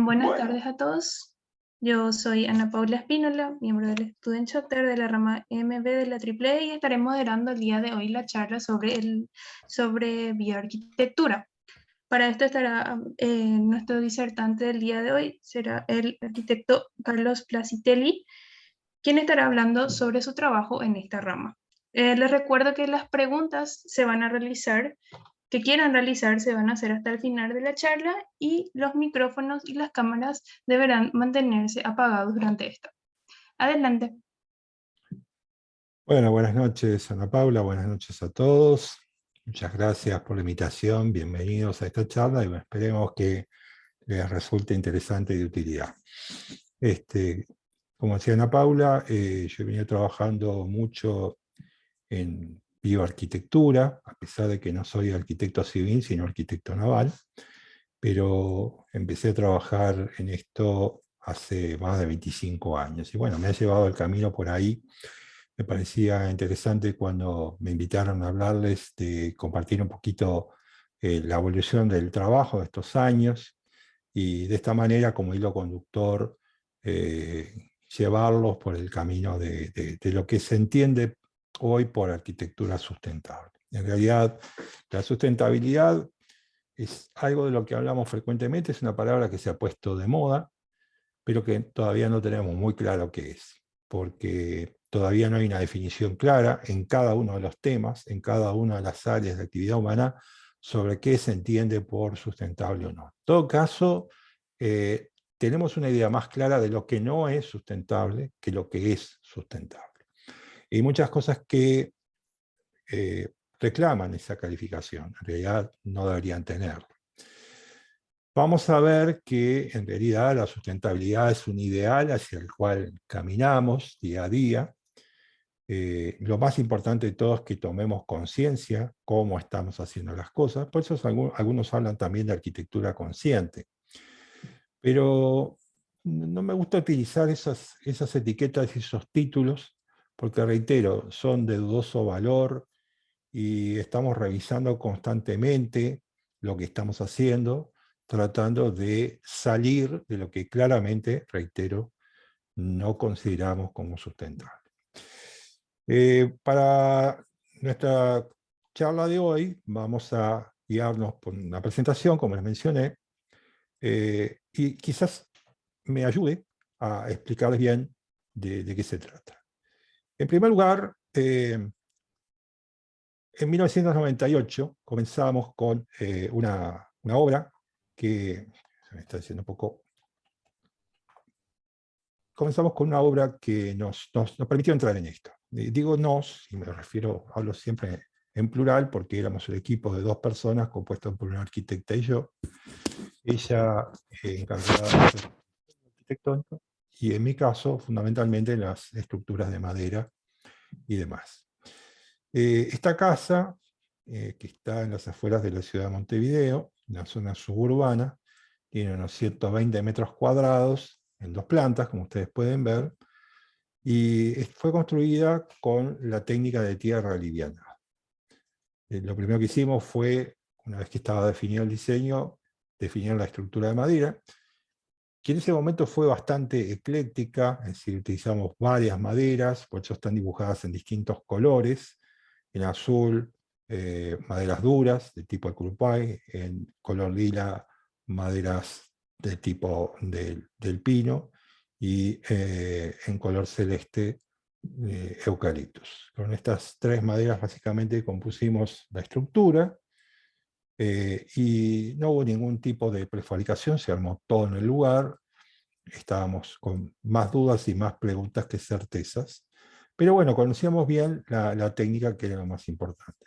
Buenas tardes a todos. Yo soy Ana Paula Espínola, miembro del Student Chapter de la rama MB de la AAA y estaré moderando el día de hoy la charla sobre bioarquitectura. Para esto estará nuestro disertante del día de hoy, será el arquitecto Carlos Placitelli, quien estará hablando sobre su trabajo en esta rama. Les recuerdo que las preguntas que quieran realizar se van a hacer hasta el final de la charla y los micrófonos y las cámaras deberán mantenerse apagados durante esta. Adelante. Bueno, buenas noches Ana Paula, buenas noches a todos. Muchas gracias por la invitación, bienvenidos a esta charla y bueno, esperemos que les resulte interesante y de utilidad. Como decía Ana Paula, yo he venido trabajando mucho en bioarquitectura, a pesar de que no soy arquitecto civil, sino arquitecto naval, pero empecé a trabajar en esto hace más de 25 años. Y bueno, me ha llevado el camino por ahí. Me parecía interesante cuando me invitaron a hablarles de compartir un poquito la evolución del trabajo de estos años y de esta manera, como hilo conductor, llevarlos por el camino de lo que se entiende hoy por arquitectura sustentable. En realidad, la sustentabilidad es algo de lo que hablamos frecuentemente, es una palabra que se ha puesto de moda, pero que todavía no tenemos muy claro qué es, porque todavía no hay una definición clara en cada uno de los temas, en cada una de las áreas de actividad humana, sobre qué se entiende por sustentable o no. En todo caso, tenemos una idea más clara de lo que no es sustentable que lo que es sustentable. Y muchas cosas que reclaman esa calificación, en realidad no deberían tenerlo. Vamos a ver que en realidad la sustentabilidad es un ideal hacia el cual caminamos día a día. Lo más importante de todo es que tomemos conciencia cómo estamos haciendo las cosas. Por eso algunos hablan también de arquitectura consciente. Pero no me gusta utilizar esas etiquetas y esos títulos, porque reitero, son de dudoso valor y estamos revisando constantemente lo que estamos haciendo, tratando de salir de lo que claramente, reitero, no consideramos como sustentable. Para nuestra charla de hoy vamos a guiarnos por una presentación, como les mencioné, y quizás me ayude a explicarles bien de qué se trata. En primer lugar, en 1998 comenzamos con una obra que se me está diciendo un poco. Comenzamos con una obra que nos permitió entrar en esto. Digo nos, y me refiero, hablo siempre en plural, porque éramos el equipo de 2 personas compuesto por una arquitecta y yo. Ella encargada de arquitectónico, y en mi caso, fundamentalmente, las estructuras de madera y demás. Esta casa, que está en las afueras de la ciudad de Montevideo, en la zona suburbana, tiene unos 120 metros cuadrados, en 2 plantas, como ustedes pueden ver, y fue construida con la técnica de tierra liviana. Lo primero que hicimos fue, una vez que estaba definido el diseño, definir la estructura de madera, que en ese momento fue bastante ecléctica, es decir, utilizamos varias maderas, por eso están dibujadas en distintos colores. En azul, maderas duras, de tipo Aculpay; en color lila, maderas del tipo del pino; y en color celeste, eucaliptus. Con estas 3 maderas básicamente compusimos la estructura, y no hubo ningún tipo de prefabricación, se armó todo en el lugar. Estábamos con más dudas y más preguntas que certezas, pero bueno, conocíamos bien la técnica, que era lo más importante.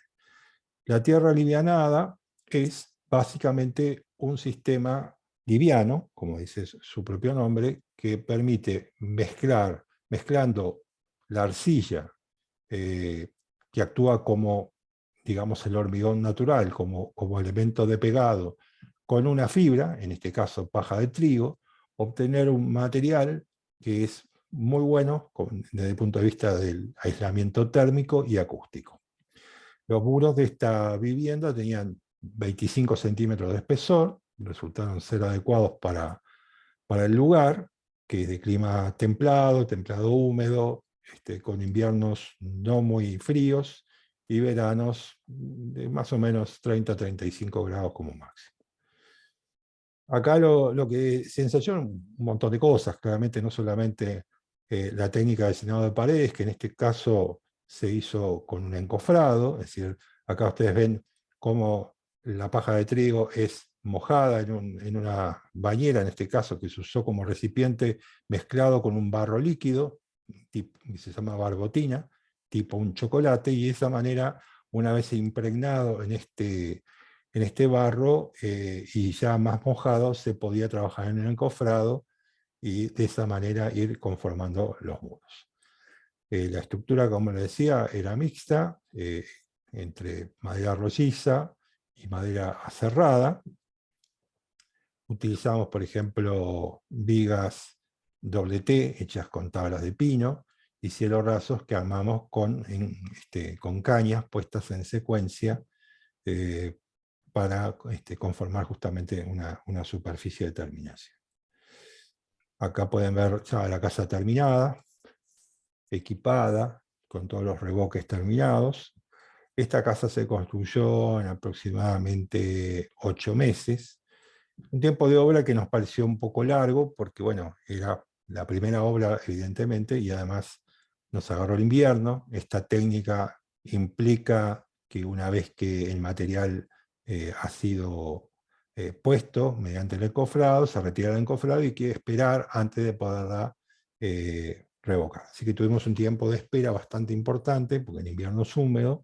La tierra alivianada es básicamente un sistema liviano, como dice su propio nombre, que permite mezclando la arcilla, que actúa como, digamos, el hormigón natural, como elemento de pegado, con una fibra, en este caso paja de trigo, obtener un material que es muy bueno desde el punto de vista del aislamiento térmico y acústico. Los muros de esta vivienda tenían 25 centímetros de espesor, resultaron ser adecuados para para el lugar, que es de clima templado, templado húmedo, con inviernos no muy fríos y veranos de más o menos 30-35 grados como máximo. Acá lo que se ensayó un montón de cosas, claramente no solamente la técnica de llenado de paredes, que en este caso se hizo con un encofrado, es decir, acá ustedes ven cómo la paja de trigo es mojada en una bañera, en este caso que se usó como recipiente, mezclado con un barro líquido, que se llama barbotina, tipo un chocolate, y de esa manera, una vez impregnado en este barro y ya más mojado, se podía trabajar en el encofrado y de esa manera ir conformando los muros. La estructura, como les decía, era mixta, entre madera rolliza y madera aserrada. Utilizamos, por ejemplo, vigas doble T hechas con tablas de pino y cielos rasos que armamos con cañas puestas en secuencia para conformar justamente una superficie de terminación. Acá pueden ver ya la casa terminada, equipada, con todos los revoques terminados. Esta casa se construyó en aproximadamente 8 meses. Un tiempo de obra que nos pareció un poco largo, porque bueno, era la primera obra, evidentemente, y además nos agarró el invierno. Esta técnica implica que una vez que el material ha sido puesto mediante el encofrado, se retira el encofrado y hay que esperar antes de poderla revocar. Así que tuvimos un tiempo de espera bastante importante, porque el invierno es húmedo,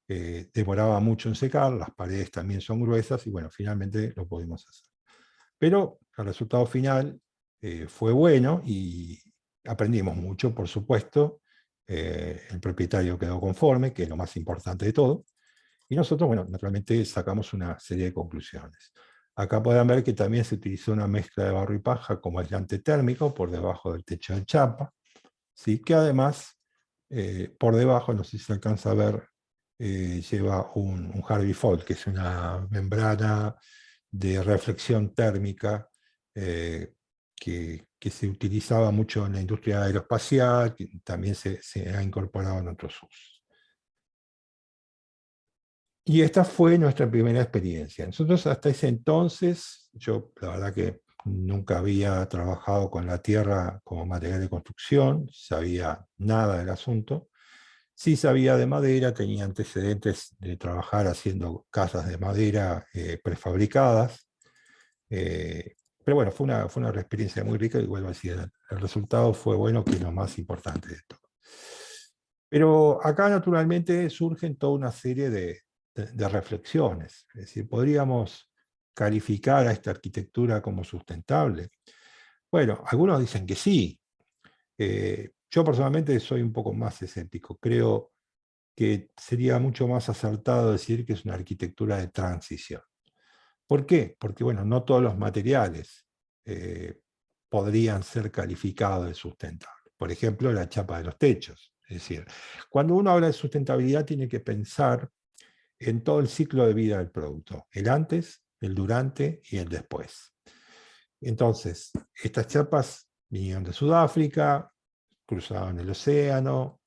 demoraba mucho en secar, las paredes también son gruesas, y bueno, finalmente lo pudimos hacer. Pero el resultado final fue bueno y aprendimos mucho, por supuesto. El propietario quedó conforme, que es lo más importante de todo. Y nosotros, bueno, naturalmente sacamos una serie de conclusiones. Acá pueden ver que también se utilizó una mezcla de barro y paja como aislante térmico por debajo del techo de chapa, ¿sí? Que además, por debajo, no sé si se alcanza a ver, lleva un Harvey Fold, que es una membrana de reflexión térmica que se utilizaba mucho en la industria aeroespacial, que también se ha incorporado en otros usos. Y esta fue nuestra primera experiencia. Nosotros hasta ese entonces, yo la verdad que nunca había trabajado con la tierra como material de construcción, sabía nada del asunto. Sí sabía de madera, tenía antecedentes de trabajar haciendo casas de madera prefabricadas. Pero bueno, fue una experiencia muy rica y vuelvo a decir, el resultado fue bueno, que es lo más importante de todo. Pero acá naturalmente surgen toda una serie de reflexiones. Es decir, ¿podríamos calificar a esta arquitectura como sustentable? Bueno, algunos dicen que sí. Yo personalmente soy un poco más escéptico. Creo que sería mucho más acertado decir que es una arquitectura de transición. ¿Por qué? Porque, bueno, no todos los materiales podrían ser calificados de sustentables. Por ejemplo, la chapa de los techos. Es decir, cuando uno habla de sustentabilidad tiene que pensar en todo el ciclo de vida del producto, el antes, el durante y el después. Entonces, estas chapas vinieron de Sudáfrica, cruzaron el océano,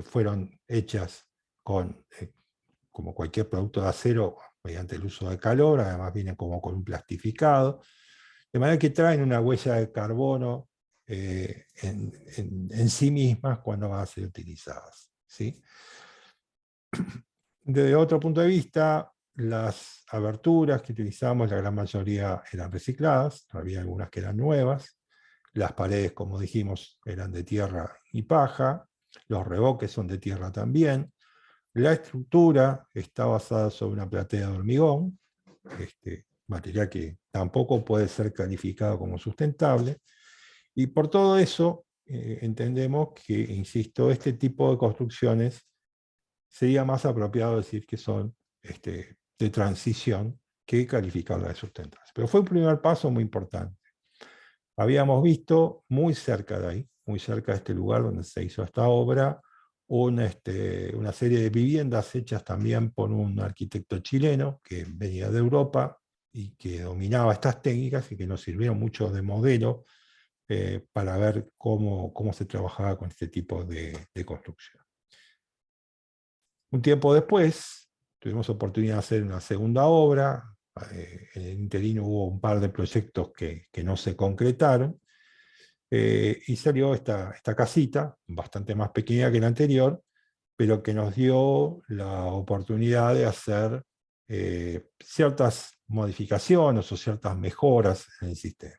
fueron hechas como cualquier producto de acero, mediante el uso de calor, además vienen como con un plastificado, de manera que traen una huella de carbono en sí mismas cuando van a ser utilizadas, ¿sí? Desde otro punto de vista, las aberturas que utilizamos, la gran mayoría eran recicladas, había algunas que eran nuevas, las paredes, como dijimos, eran de tierra y paja, los revoques son de tierra también, la estructura está basada sobre una platea de hormigón, material que tampoco puede ser calificado como sustentable, y por todo eso entendemos que, insisto, este tipo de construcciones sería más apropiado decir que son de transición que calificarlas de sustentables. Pero fue un primer paso muy importante. Habíamos visto muy cerca de ahí, muy cerca de este lugar donde se hizo esta obra, una serie de viviendas hechas también por un arquitecto chileno que venía de Europa, y que dominaba estas técnicas y que nos sirvieron mucho de modelo para ver cómo se trabajaba con este tipo de construcción. Un tiempo después, tuvimos oportunidad de hacer una segunda obra. En el interino hubo un par de proyectos que no se concretaron, y salió esta casita, bastante más pequeña que la anterior, pero que nos dio la oportunidad de hacer ciertas modificaciones o ciertas mejoras en el sistema.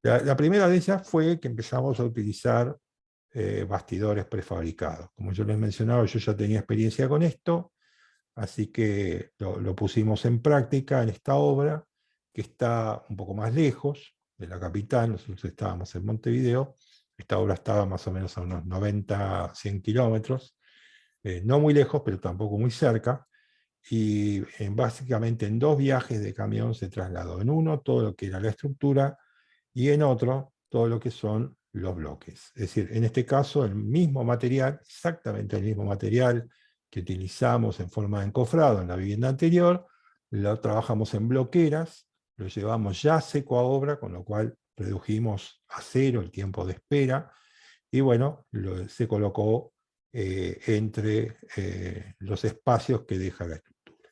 La primera de ellas fue que empezamos a utilizar bastidores prefabricados. Como yo les mencionaba, yo ya tenía experiencia con esto, así que lo pusimos en práctica en esta obra, que está un poco más lejos de la capital. Nosotros estábamos en Montevideo, esta obra estaba más o menos a unos 90, 100 kilómetros, no muy lejos, pero tampoco muy cerca, y básicamente en 2 viajes de camión se trasladó. En uno todo lo que era la estructura, y en otro todo lo que son los bloques. Es decir, en este caso el mismo material, exactamente el mismo material que utilizamos en forma de encofrado en la vivienda anterior, lo trabajamos en bloqueras, lo llevamos ya seco a obra, con lo cual redujimos a 0 el tiempo de espera, y bueno, se colocó entre los espacios que deja la estructura.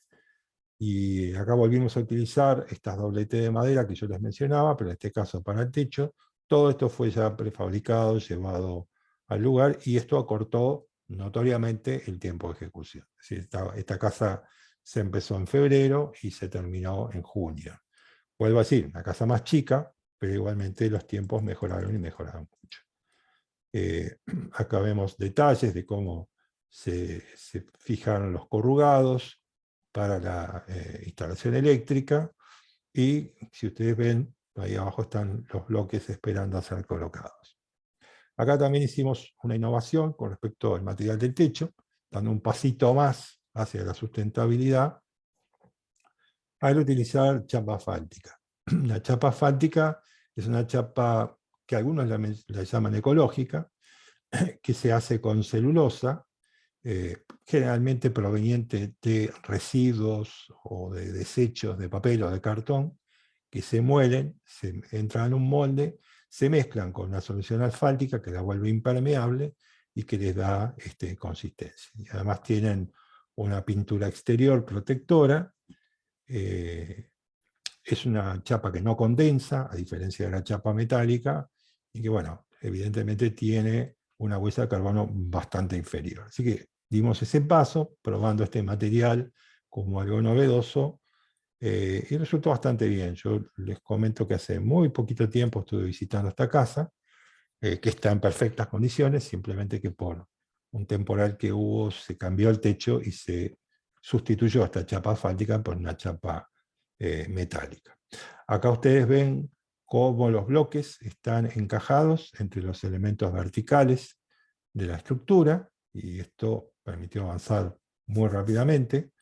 Y acá volvimos a utilizar estas dobletes de madera que yo les mencionaba, pero en este caso para el techo. Todo esto fue ya prefabricado, llevado al lugar, y esto acortó notoriamente el tiempo de ejecución. Es decir, esta casa se empezó en febrero y se terminó en junio. Vuelvo a decir, una casa más chica, pero igualmente los tiempos mejoraron y mejoraron mucho. Acá vemos detalles de cómo se fijaron los corrugados para la instalación eléctrica, y si ustedes ven, ahí abajo están los bloques esperando a ser colocados. Acá también hicimos una innovación con respecto al material del techo, dando un pasito más hacia la sustentabilidad al utilizar chapa asfáltica. La chapa asfáltica es una chapa que algunos la llaman ecológica, que se hace con celulosa, generalmente proveniente de residuos o de desechos de papel o de cartón, que se muelen, se entran en un molde, se mezclan con una solución asfáltica que la vuelve impermeable y que les da consistencia. Y además tienen una pintura exterior protectora. Es una chapa que no condensa, a diferencia de la chapa metálica, y que, bueno, evidentemente tiene una huella de carbono bastante inferior. Así que dimos ese paso, probando este material como algo novedoso, y resultó bastante bien. Yo les comento que hace muy poquito tiempo estuve visitando esta casa, que está en perfectas condiciones, simplemente que por un temporal que hubo se cambió el techo y se sustituyó esta chapa asfáltica por una chapa metálica. Acá ustedes ven cómo los bloques están encajados entre los elementos verticales de la estructura, y esto permitió avanzar muy rápidamente.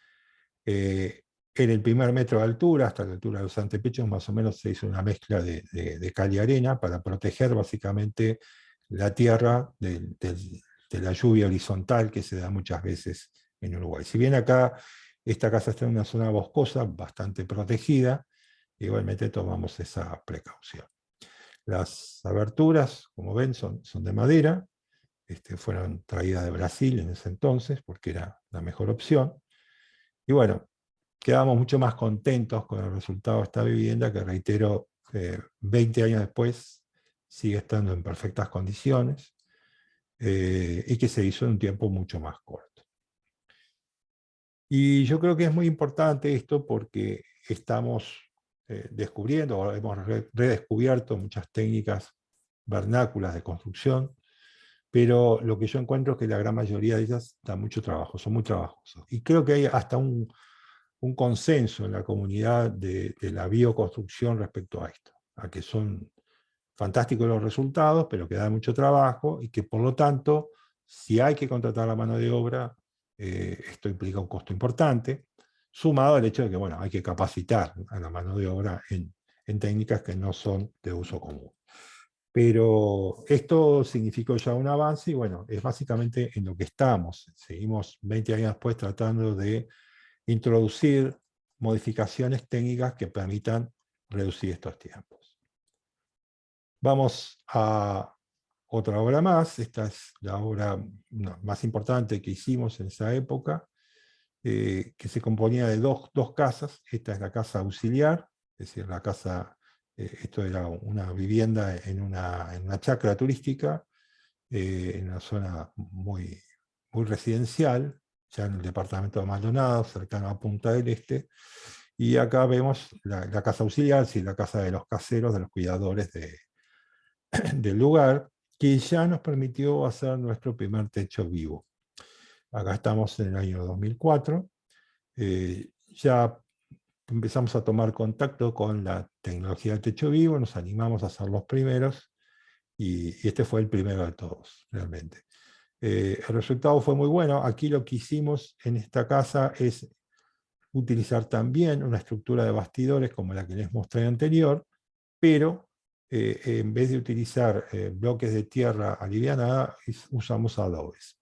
En el primer metro de altura, hasta la altura de los antepechos, más o menos se hizo una mezcla de cal y arena para proteger básicamente la tierra de la lluvia horizontal que se da muchas veces en Uruguay. Si bien acá esta casa está en una zona boscosa, bastante protegida, igualmente tomamos esa precaución. Las aberturas, como ven, son de madera, fueron traídas de Brasil en ese entonces, porque era la mejor opción. Y bueno, quedamos mucho más contentos con el resultado de esta vivienda, que reitero, 20 años después sigue estando en perfectas condiciones, y que se hizo en un tiempo mucho más corto. Y yo creo que es muy importante esto porque estamos descubriendo, o hemos redescubierto muchas técnicas vernáculas de construcción, pero lo que yo encuentro es que la gran mayoría de ellas da mucho trabajo, son muy trabajosas. Y creo que hay hasta un consenso en la comunidad de la bioconstrucción respecto a esto, a que son fantásticos los resultados, pero que da mucho trabajo, y que por lo tanto, si hay que contratar la mano de obra, esto implica un costo importante, sumado al hecho de que, bueno, hay que capacitar a la mano de obra en técnicas que no son de uso común. Pero esto significó ya un avance, y bueno, es básicamente en lo que estamos. Seguimos 20 años después tratando de introducir modificaciones técnicas que permitan reducir estos tiempos. Vamos a otra obra más. Esta es la obra más importante que hicimos en esa época, que se componía de dos casas. Esta es la casa auxiliar, es decir, la casa, esto era una vivienda en una chacra turística, en una zona muy residencial, ya en el departamento de Maldonado, cercano a Punta del Este. Y acá vemos la casa auxiliar, sí, la casa de los caseros, de los cuidadores del lugar, que ya nos permitió hacer nuestro primer techo vivo. Acá estamos en el año 2004. Ya empezamos a tomar contacto con la tecnología del techo vivo, nos animamos a ser los primeros, y este fue el primero de todos, realmente. El resultado fue muy bueno. Aquí lo que hicimos en esta casa es utilizar también una estructura de bastidores como la que les mostré anterior, pero en vez de utilizar bloques de tierra alivianada, usamos adobes.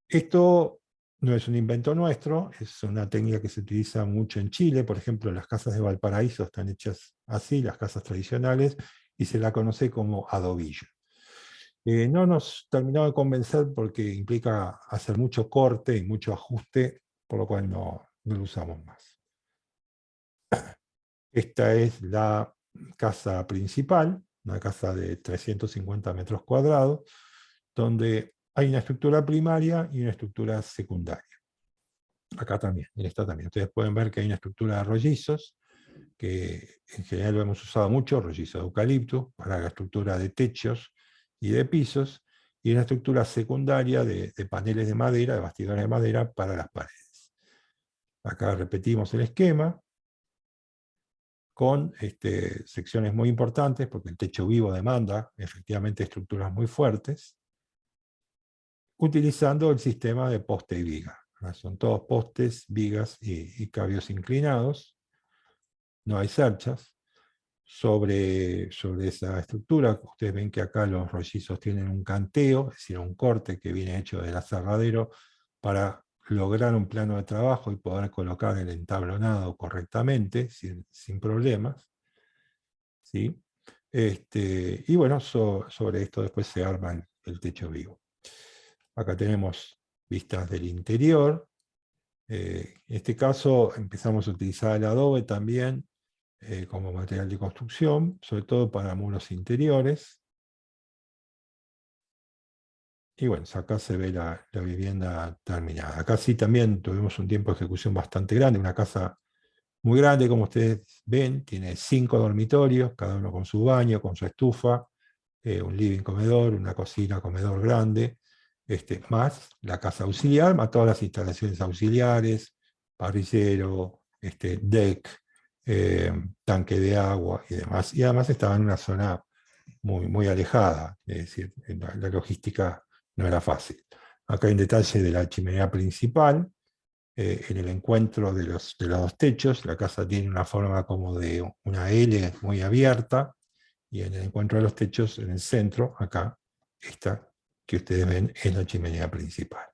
Esto no es un invento nuestro, es una técnica que se utiliza mucho en Chile. Por ejemplo, las casas de Valparaíso están hechas así, las casas tradicionales, y se la conoce como adobillo. No nos terminó de convencer porque implica hacer mucho corte y mucho ajuste, por lo cual no lo usamos más. Esta es la casa principal, una casa de 350 metros cuadrados, donde hay una estructura primaria y una estructura secundaria. Acá también, en esta también. Ustedes pueden ver que hay una estructura de rollizos, que en general lo hemos usado mucho, rollizo de eucalipto, para la estructura de techos y de pisos, y una estructura secundaria de paneles de madera, de bastidores de madera para las paredes. Acá repetimos el esquema, con secciones muy importantes, porque el techo vivo demanda efectivamente estructuras muy fuertes, utilizando el sistema de poste y viga. Son todos postes, vigas y cabios inclinados. No hay cerchas. Sobre esa estructura, ustedes ven que acá los rollizos tienen un canteo, es decir, un corte que viene hecho del aserradero para lograr un plano de trabajo y poder colocar el entablonado correctamente, sin problemas. ¿Sí? Y bueno, sobre esto después se arma el techo vivo. Acá tenemos vistas del interior. En este caso empezamos a utilizar el adobe también como material de construcción, sobre todo para muros interiores. Y bueno, acá se ve la vivienda terminada. Acá sí también tuvimos un tiempo de ejecución bastante grande, una casa muy grande, como ustedes ven, tiene 5 dormitorios, cada uno con su baño, con su estufa, un living comedor, una cocina comedor grande, más la casa auxiliar, más todas las instalaciones auxiliares, parrillero, deck, tanque de agua y demás. Y además estaba en una zona muy alejada, es decir, la logística no era fácil. Acá hay un detalle de la chimenea principal. En el encuentro de los dos techos, la casa tiene una forma como de una L muy abierta, y en el encuentro de los techos, en el centro, acá, esta que ustedes ven es la chimenea principal.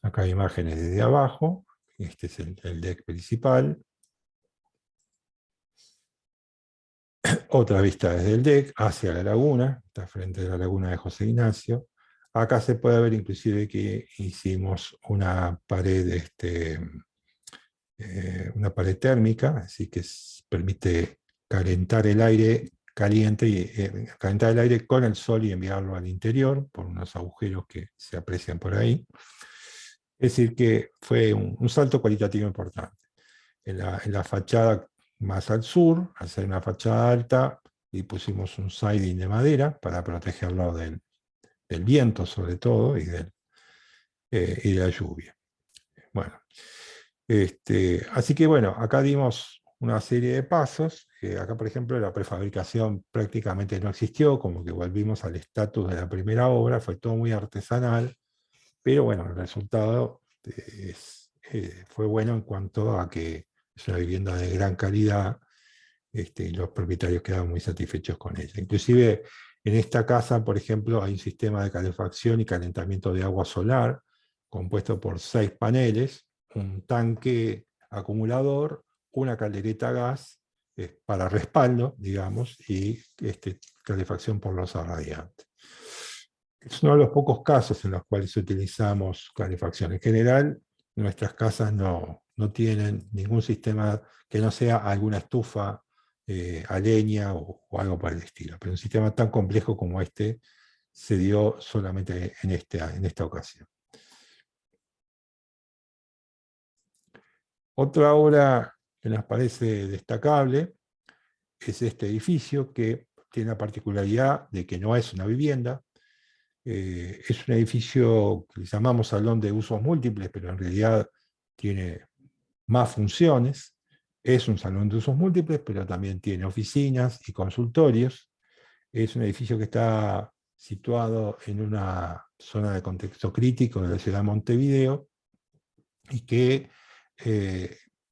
Acá hay imágenes desde abajo. Este es el deck principal. Otra vista desde el deck hacia la laguna, está frente a la laguna de José Ignacio. Acá se puede ver inclusive que hicimos una pared, una pared térmica, así que permite calentar el aire caliente y calentar el aire con el sol y enviarlo al interior por unos agujeros que se aprecian por ahí. Es decir, que fue un salto cualitativo importante. En la fachada más al sur, al ser una fachada alta, y pusimos un siding de madera para protegerlo del viento sobre todo y de la lluvia. Bueno, así que bueno, acá dimos una serie de pasos. Acá, por ejemplo, la prefabricación prácticamente no existió, como que volvimos al estatus de la primera obra, fue todo muy artesanal, pero bueno, el resultado fue bueno en cuanto a que es una vivienda de gran calidad, y los propietarios quedaban muy satisfechos con ella. Inclusive En esta casa, por ejemplo, hay un sistema de calefacción y calentamiento de agua solar, compuesto por 6 paneles, un tanque acumulador, una caldereta a gas para respaldo, digamos, y calefacción por losa radiante. Es uno de los pocos casos en los cuales utilizamos calefacción. En general, nuestras casas no tienen ningún sistema que no sea alguna estufa a leña o algo por el estilo. Pero un sistema tan complejo como este se dio solamente en esta ocasión. Otra obra que nos parece destacable es este edificio, que tiene la particularidad de que no es una vivienda. Es un edificio que llamamos salón de usos múltiples, pero en realidad tiene más funciones. Es un salón de usos múltiples, pero también tiene oficinas y consultorios. Es un edificio que está situado en una zona de contexto crítico de la ciudad de Montevideo y que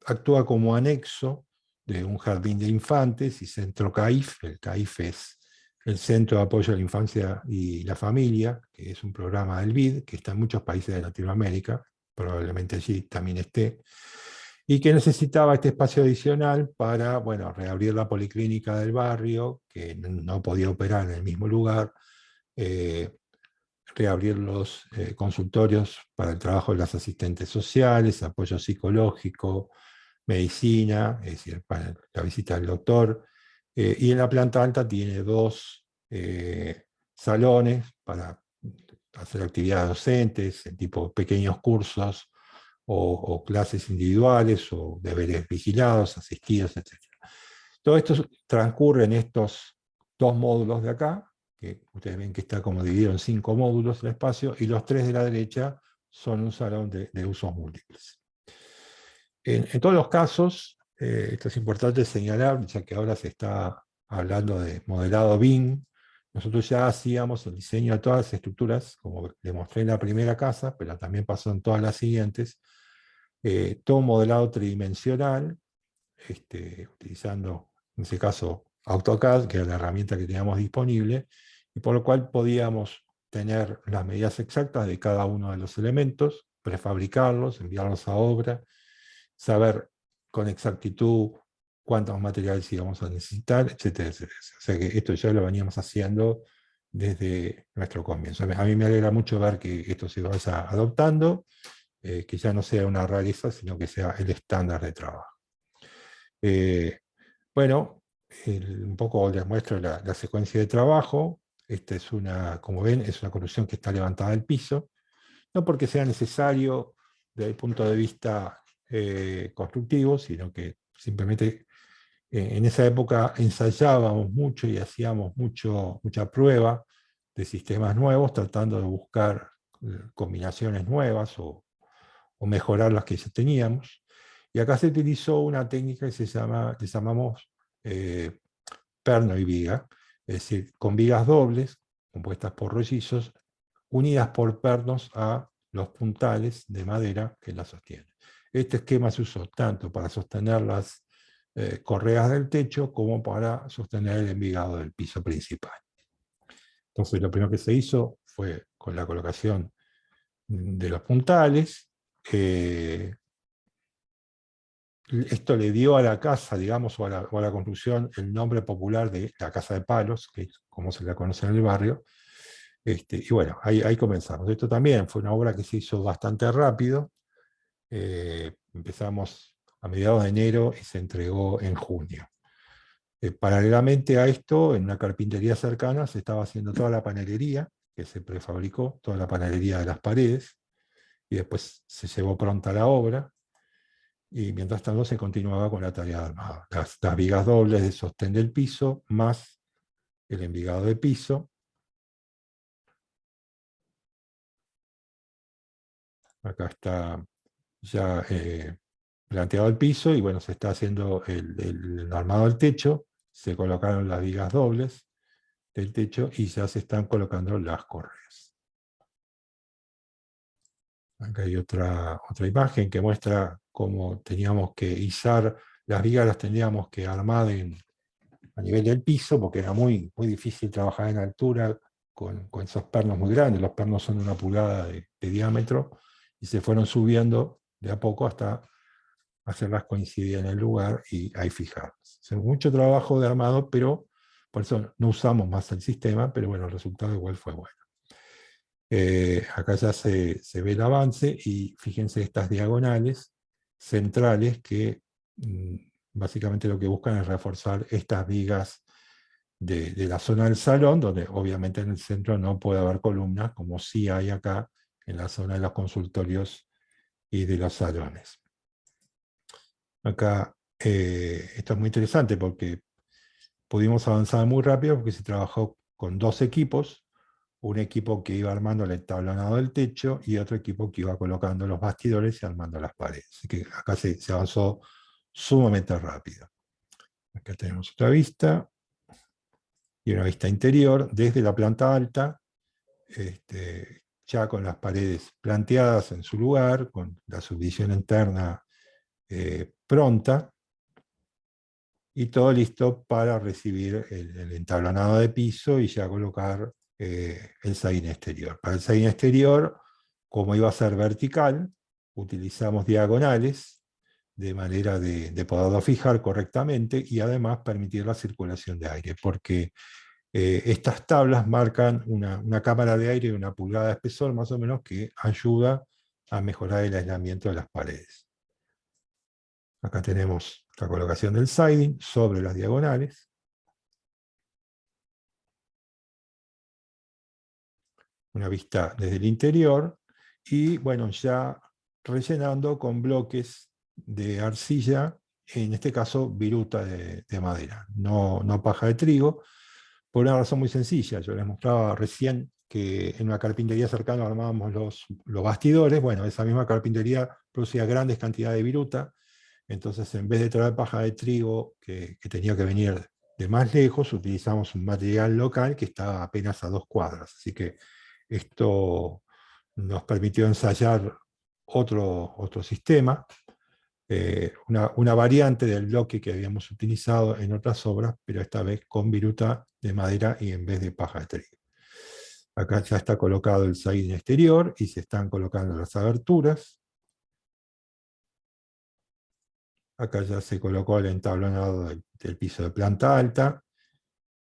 actúa como anexo de un jardín de infantes y centro CAIF. El CAIF es el Centro de Apoyo a la Infancia y la Familia, que es un programa del BID, que está en muchos países de Latinoamérica, probablemente allí también esté, y que necesitaba este espacio adicional para, bueno, reabrir la policlínica del barrio, que no podía operar en el mismo lugar, reabrir los consultorios para el trabajo de las asistentes sociales, apoyo psicológico, medicina, es decir, para la visita del doctor, y en la planta alta tiene 2 salones para hacer actividades docentes, tipo pequeños cursos o clases individuales o deberes vigilados, asistidos, etc. Todo esto transcurre en estos 2 módulos de acá, que ustedes ven que está como dividido en 5 módulos el espacio, y los 3 de la derecha son un salón de usos múltiples. En todos los casos, esto es importante señalar, ya que ahora se está hablando de modelado BIM, nosotros ya hacíamos el diseño de todas las estructuras, como les mostré en la primera casa, pero también pasó en todas las siguientes, todo modelado tridimensional, utilizando, en ese caso, AutoCAD, que era la herramienta que teníamos disponible, y por lo cual podíamos tener las medidas exactas de cada uno de los elementos, prefabricarlos, enviarlos a obra, saber con exactitud cuántos materiales íbamos a necesitar, etcétera, etcétera. O sea que esto ya lo veníamos haciendo desde nuestro comienzo. A mí me alegra mucho ver que esto se vaya adoptando, que ya no sea una rareza, sino que sea el estándar de trabajo. Bueno, un poco les muestro la secuencia de trabajo. Esta es como ven, es una construcción que está levantada del piso, no porque sea necesario desde el punto de vista constructivo, sino que simplemente en esa época ensayábamos mucho y hacíamos mucha prueba de sistemas nuevos, tratando de buscar combinaciones nuevas o mejorar las que ya teníamos. Y acá se utilizó una técnica que que llamamos perno y viga, es decir, con vigas dobles, compuestas por rollizos, unidas por pernos a los puntales de madera que las sostienen. Este esquema se usó tanto para sostener las correas del techo como para sostener el envigado del piso principal. Entonces lo primero que se hizo fue con la colocación de los puntales. Esto le dio a la casa, digamos, o a la construcción, el nombre popular de la Casa de Palos, que es como se la conoce en el barrio. Y bueno, ahí comenzamos. Esto también fue una obra que se hizo bastante rápido. Empezamos a mediados de enero y se entregó en junio. Paralelamente a esto, en una carpintería cercana, se estaba haciendo toda la panelería, que se prefabricó, toda la panelería de las paredes, y después se llevó pronta la obra. Y mientras tanto se continuaba con la tarea de armado. Las vigas dobles de sostén del piso, más el envigado de piso. Acá está ya planteado el piso, y bueno, se está haciendo el armado del techo, se colocaron las vigas dobles del techo, y ya se están colocando las correas. Acá hay otra imagen que muestra cómo teníamos que izar las vigas, las teníamos que armar en a nivel del piso, porque era muy, muy difícil trabajar en altura con esos pernos muy grandes. Los pernos son 1 pulgada de diámetro, y se fueron subiendo de a poco hasta hacerlas coincidir en el lugar y ahí fijarlas. Mucho trabajo de armado, pero por eso no usamos más el sistema, pero bueno, el resultado igual fue bueno. Acá ya se ve el avance, y fíjense estas diagonales centrales que básicamente lo que buscan es reforzar estas vigas de la zona del salón, donde obviamente en el centro no puede haber columnas, como sí hay acá en la zona de los consultorios y de los salones. Acá esto es muy interesante porque pudimos avanzar muy rápido, porque se trabajó con 2 equipos, un equipo que iba armando el entablonado del techo y otro equipo que iba colocando los bastidores y armando las paredes. Así que acá se avanzó sumamente rápido. Acá tenemos otra vista, y una vista interior desde la planta alta, ya con las paredes planteadas en su lugar, con la subdivisión interna pronta, y todo listo para recibir el entablonado de piso y ya colocar el siding exterior. Para el siding exterior, como iba a ser vertical, utilizamos diagonales de manera de poderlo fijar correctamente y además permitir la circulación de aire, porque estas tablas marcan una cámara de aire de 1 pulgada de espesor más o menos, que ayuda a mejorar el aislamiento de las paredes. Acá tenemos la colocación del siding sobre las diagonales. Una vista desde el interior, y bueno, ya rellenando con bloques de arcilla, en este caso viruta de madera, no paja de trigo, por una razón muy sencilla. Yo les mostraba recién que en una carpintería cercana armábamos los bastidores. Bueno, esa misma carpintería producía grandes cantidades de viruta, entonces en vez de traer paja de trigo que tenía que venir de más lejos, utilizamos un material local que estaba apenas a 2 cuadras. Así que esto nos permitió ensayar otro sistema, una variante del bloque que habíamos utilizado en otras obras, pero esta vez con viruta de madera y en vez de paja de trigo. Acá ya está colocado el siding exterior y se están colocando las aberturas. Acá ya se colocó el entablonado del piso de planta alta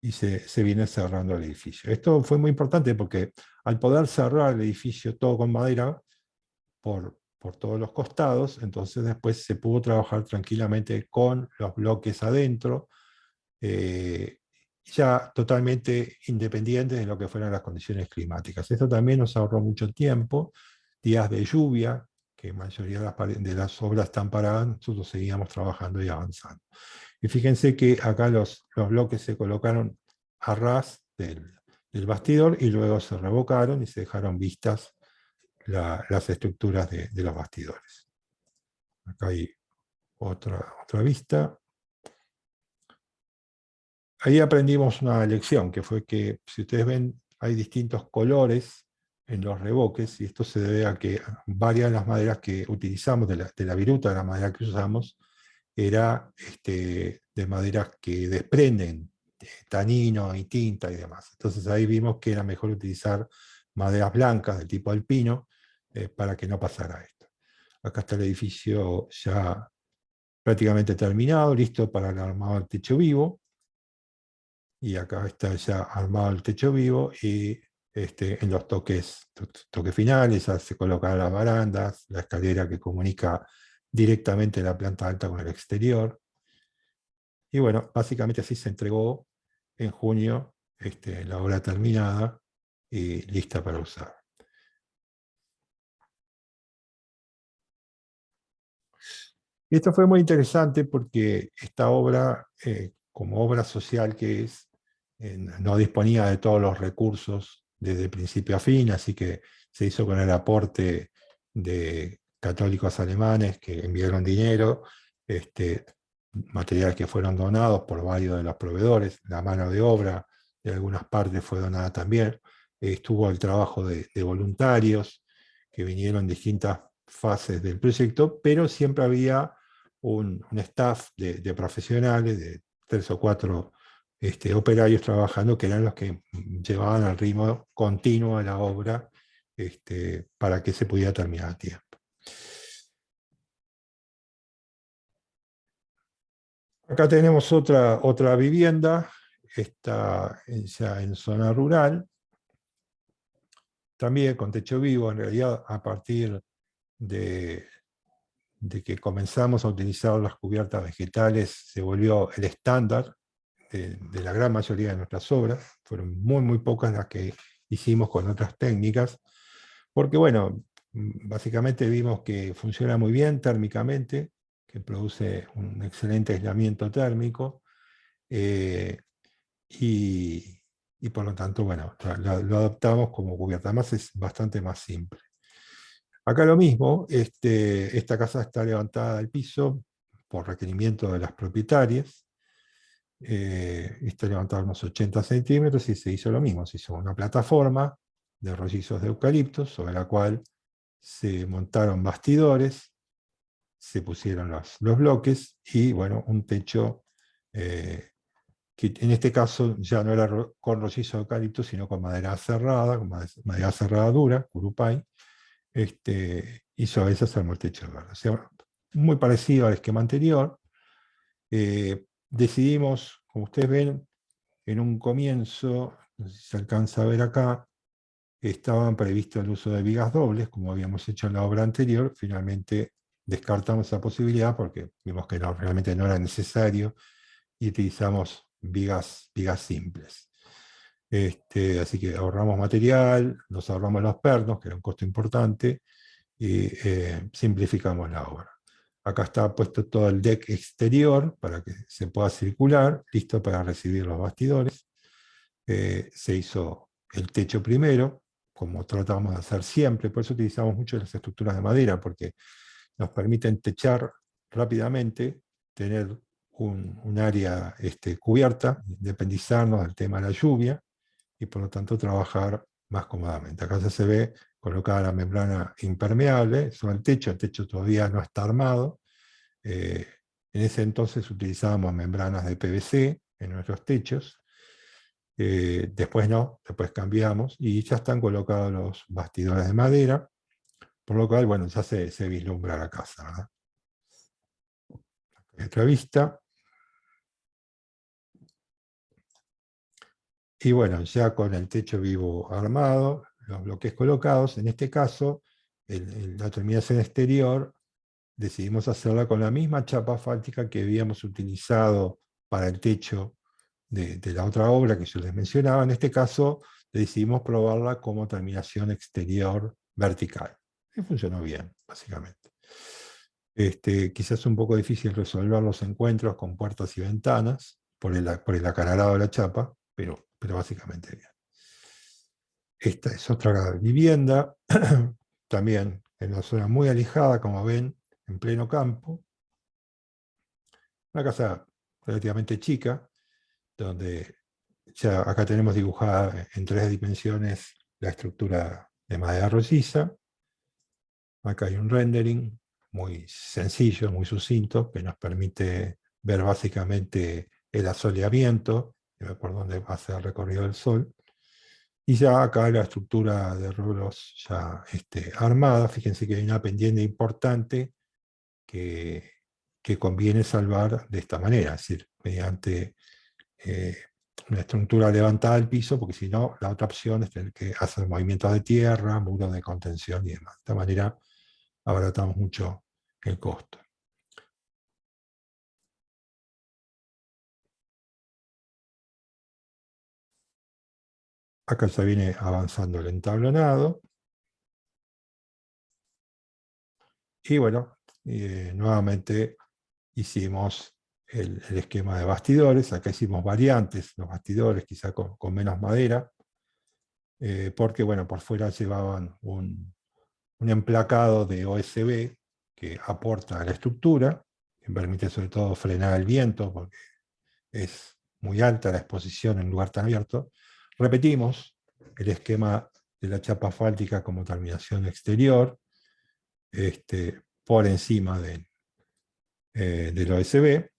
y se viene cerrando el edificio. Esto fue muy importante porque al poder cerrar el edificio todo con madera por todos los costados, entonces después se pudo trabajar tranquilamente con los bloques adentro, ya totalmente independientes de lo que fueran las condiciones climáticas. Esto también nos ahorró mucho tiempo, días de lluvia, que la mayoría de las obras están paradas, nosotros seguíamos trabajando y avanzando. Y fíjense que acá los bloques se colocaron a ras del bastidor y luego se revocaron y se dejaron vistas las estructuras de los bastidores. Acá hay otra vista. Ahí aprendimos una lección, que fue que, si ustedes ven, hay distintos colores en los revoques, y esto se debe a que varias de las maderas que utilizamos, de la viruta de la madera que usamos, era de maderas que desprenden tanino y tinta y demás. Entonces ahí vimos que era mejor utilizar maderas blancas del tipo alpino para que no pasara esto. Acá está el edificio ya prácticamente terminado, listo para el armado del techo vivo. Y acá está ya armado el techo vivo, y en los toques finales ya se colocan las barandas, la escalera que comunica directamente la planta alta con el exterior. Y bueno, básicamente así se entregó en junio la obra terminada y lista para usar. Y esto fue muy interesante porque esta obra, como obra social que es, no disponía de todos los recursos desde principio a fin, así que se hizo con el aporte de católicos alemanes que enviaron dinero, materiales que fueron donados por varios de los proveedores, la mano de obra de algunas partes fue donada también, estuvo el trabajo de voluntarios que vinieron en distintas fases del proyecto, pero siempre había un staff de profesionales, de 3 o 4 operarios trabajando, que eran los que llevaban al ritmo continuo de la obra para que se pudiera terminar a tiempo. Acá tenemos otra vivienda, está ya en zona rural, también con techo vivo. En realidad, a partir de que comenzamos a utilizar las cubiertas vegetales, se volvió el estándar de la gran mayoría de nuestras obras. Fueron muy pocas las que hicimos con otras técnicas, porque bueno, básicamente vimos que funciona muy bien térmicamente, que produce un excelente aislamiento térmico, y por lo tanto, bueno, lo adaptamos como cubierta. Además es bastante más simple. Acá lo mismo, esta casa está levantada del piso por requerimiento de las propietarias. Está levantada unos 80 centímetros y se hizo lo mismo. Se hizo una plataforma de rollizos de eucaliptos sobre la cual se montaron bastidores, se pusieron los bloques y bueno, un techo que en este caso ya no era con rollizo de eucalipto, sino con madera cerrada, madera cerrada dura, curupay, y sobre eso se armó el techo de verde. O sea, muy parecido al esquema anterior. Decidimos, como ustedes ven, en un comienzo, no sé si se alcanza a ver acá, estaban previstos el uso de vigas dobles, como habíamos hecho en la obra anterior. Finalmente descartamos esa posibilidad porque vimos que realmente no era necesario y utilizamos vigas simples. Así que ahorramos material, nos ahorramos los pernos, que era un costo importante, y simplificamos la obra. Acá está puesto todo el deck exterior para que se pueda circular, listo para recibir los bastidores. Se hizo el techo primero, como tratamos de hacer siempre, por eso utilizamos mucho las estructuras de madera, porque nos permiten techar rápidamente, tener un área cubierta, independizarnos del tema de la lluvia, y por lo tanto trabajar más cómodamente. Acá ya se ve colocada la membrana impermeable sobre el techo todavía no está armado. En ese entonces utilizábamos membranas de PVC en nuestros techos. Después no, después cambiamos y ya están colocados los bastidores de madera, por lo cual, bueno, ya se vislumbra la casa, ¿verdad? Otra vista. Y bueno, ya con el techo vivo armado, los bloques colocados, en este caso, la terminación exterior, decidimos hacerla con la misma chapa asfáltica que habíamos utilizado para el techo de la otra obra que yo les mencionaba. En este caso, decidimos probarla como terminación exterior vertical. Y funcionó bien, básicamente. Quizás un poco difícil resolver los encuentros con puertas y ventanas, por el acanalado de la chapa, pero básicamente bien. Esta es otra vivienda, también en una zona muy alejada, como ven, en pleno campo. Una casa relativamente chica, donde ya acá tenemos dibujada en 3 dimensiones la estructura de madera rolliza. Acá hay un rendering muy sencillo, muy sucinto, que nos permite ver básicamente el asoleamiento, por dónde va a ser el recorrido del sol. Y ya acá la estructura de rubros ya armada. Fíjense que hay una pendiente importante que conviene salvar de esta manera, es decir, mediante una estructura levantada del piso, porque si no, la otra opción es tener que hacer movimientos de tierra, muros de contención y demás. De esta manera abaratamos mucho el costo. Acá ya viene avanzando el entablonado. Y bueno, nuevamente hicimos el esquema de bastidores. Acá hicimos variantes, los bastidores quizá con menos madera, porque bueno, por fuera llevaban un emplacado de OSB que aporta a la estructura, que permite sobre todo frenar el viento, porque es muy alta la exposición en un lugar tan abierto. Repetimos el esquema de la chapa asfáltica como terminación exterior, por encima del OSB.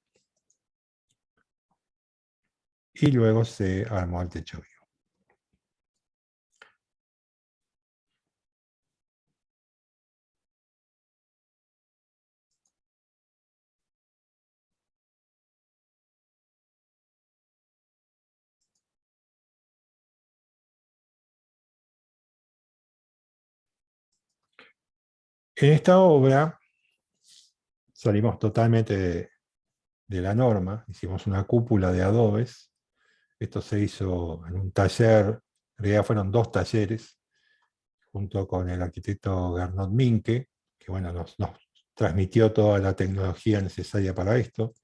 y luego se armó el techo vivo. En esta obra salimos totalmente de la norma, hicimos una cúpula de adobes. Esto se hizo en un taller, en realidad fueron 2 talleres, junto con el arquitecto Gernot Minke, que bueno, nos transmitió toda la tecnología necesaria para esto.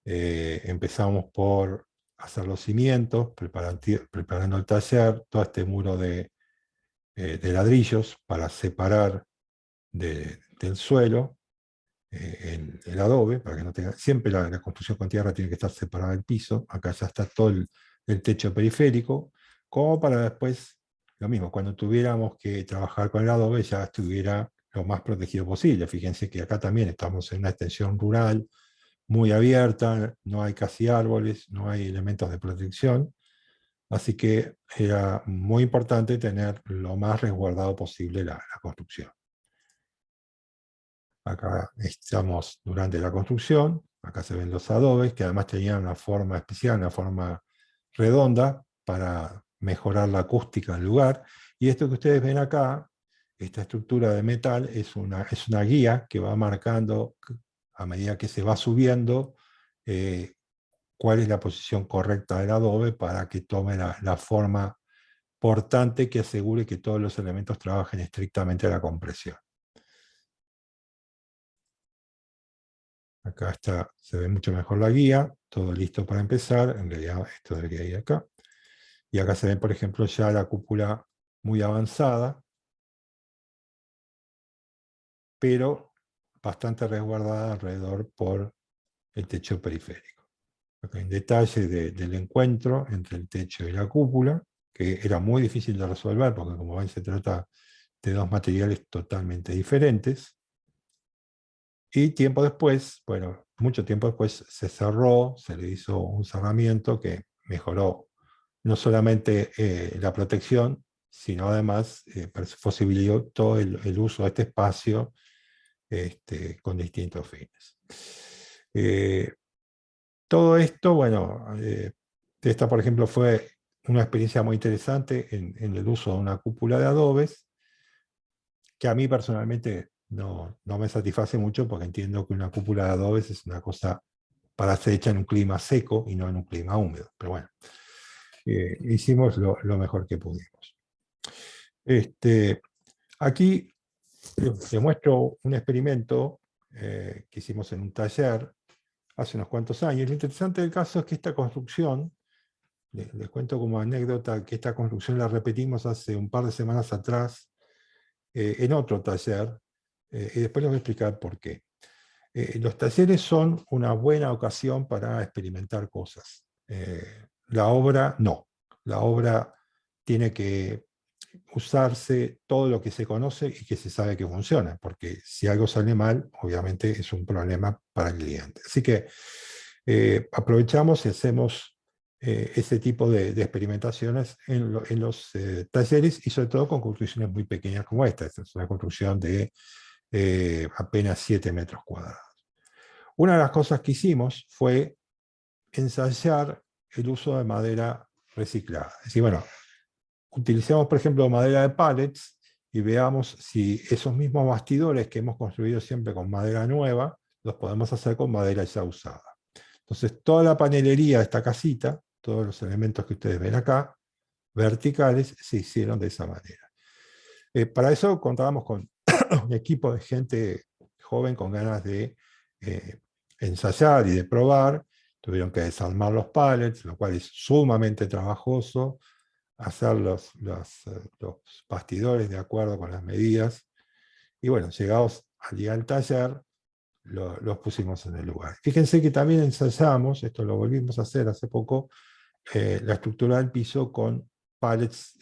Empezamos por hacer los cimientos, preparando el taller, todo este muro de ladrillos para separar del suelo el adobe, para que no tenga, siempre la construcción con tierra tiene que estar separada del piso. Acá ya está todo el techo periférico, como para después, lo mismo, cuando tuviéramos que trabajar con el adobe ya estuviera lo más protegido posible. Fíjense que acá también estamos en una extensión rural muy abierta, no hay casi árboles, no hay elementos de protección, así que era muy importante tener lo más resguardado posible la construcción. Acá estamos durante la construcción, acá se ven los adobes, que además tenían una forma especial, una forma redonda, para mejorar la acústica del lugar. Y esto que ustedes ven acá, esta estructura de metal, es una guía que va marcando, a medida que se va subiendo, cuál es la posición correcta del adobe para que tome la forma portante que asegure que todos los elementos trabajen estrictamente a la compresión. Acá está, se ve mucho mejor la guía, todo listo para empezar. En realidad esto debería ir acá. Y acá se ve, por ejemplo, ya la cúpula muy avanzada, pero bastante resguardada alrededor por el techo periférico. Acá hay un detalle del encuentro entre el techo y la cúpula, que era muy difícil de resolver, porque como ven se trata de 2 materiales totalmente diferentes. Y tiempo después, bueno, mucho tiempo después se cerró, se le hizo un cerramiento que mejoró no solamente la protección, sino además posibilitó todo el uso de este espacio con distintos fines. Todo esto, bueno, esta por ejemplo fue una experiencia muy interesante en el uso de una cúpula de adobes, que a mí personalmente no me satisface mucho, porque entiendo que una cúpula de adobes es una cosa para ser hecha en un clima seco y no en un clima húmedo. Pero bueno, hicimos lo mejor que pudimos. Aquí les muestro un experimento que hicimos en un taller hace unos cuantos años. Lo interesante del caso es que esta construcción, les cuento como anécdota, que esta construcción la repetimos hace un par de semanas atrás en otro taller, y después les voy a explicar por qué. Los talleres son una buena ocasión para experimentar cosas. La obra no. La obra tiene que usarse todo lo que se conoce y que se sabe que funciona, porque si algo sale mal, obviamente es un problema para el cliente. Así que aprovechamos y hacemos ese tipo de experimentaciones en los talleres, y sobre todo con construcciones muy pequeñas como esta. Esta es una construcción de apenas 7 metros cuadrados. Una de las cosas que hicimos fue ensayar el uso de madera reciclada. Es decir, bueno, utilicemos por ejemplo madera de pallets y veamos si esos mismos bastidores que hemos construido siempre con madera nueva, los podemos hacer con madera ya usada. Entonces toda la panelería de esta casita, todos los elementos que ustedes ven acá, verticales, se hicieron de esa manera. Para eso contábamos con un equipo de gente joven con ganas de ensayar y de probar. Tuvieron que desarmar los pallets, lo cual es sumamente trabajoso, hacer los bastidores de acuerdo con las medidas. Y bueno, llegados al día del taller, los pusimos en el lugar. Fíjense que también ensayamos, esto lo volvimos a hacer hace poco, la estructura del piso con pallets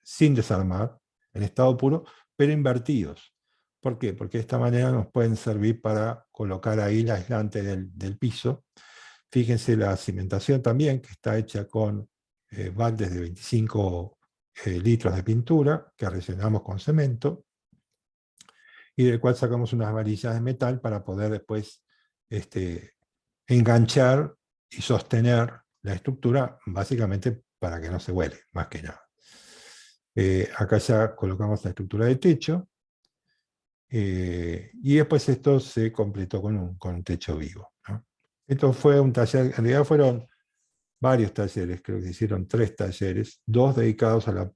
sin desarmar, en estado puro, pero invertidos. ¿Por qué? Porque de esta manera nos pueden servir para colocar ahí el aislante del piso. Fíjense la cimentación también, que está hecha con baldes de 25 litros de pintura, que rellenamos con cemento, y del cual sacamos unas varillas de metal para poder después enganchar y sostener la estructura, básicamente para que no se vuele, más que nada. Acá ya colocamos la estructura de techo, y después esto se completó con un techo vivo, ¿no? Esto fue un taller, en realidad fueron varios talleres, creo que se hicieron 3 talleres, 2 dedicados a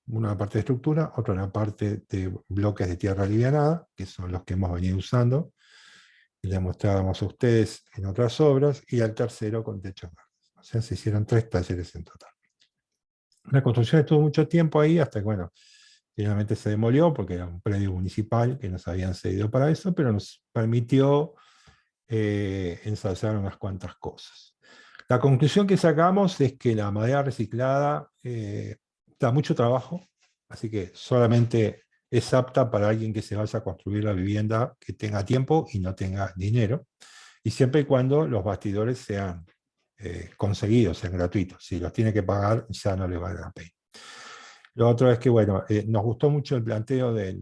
una parte de estructura, otro a la parte de bloques de tierra alivianada, que son los que hemos venido usando, y les mostrábamos a ustedes en otras obras, y al tercero con techos verdes. O sea, se hicieron 3 talleres en total. La construcción estuvo mucho tiempo ahí, hasta que, bueno, finalmente se demolió, porque era un predio municipal que nos habían cedido para eso, pero nos permitió ensayar unas cuantas cosas. La conclusión que sacamos es que la madera reciclada da mucho trabajo, así que solamente es apta para alguien que se vaya a construir la vivienda que tenga tiempo y no tenga dinero, y siempre y cuando los bastidores sean conseguidos, sean gratuitos. Si los tiene que pagar, ya no le vale la pena. Lo otro es que, bueno, nos gustó mucho el planteo de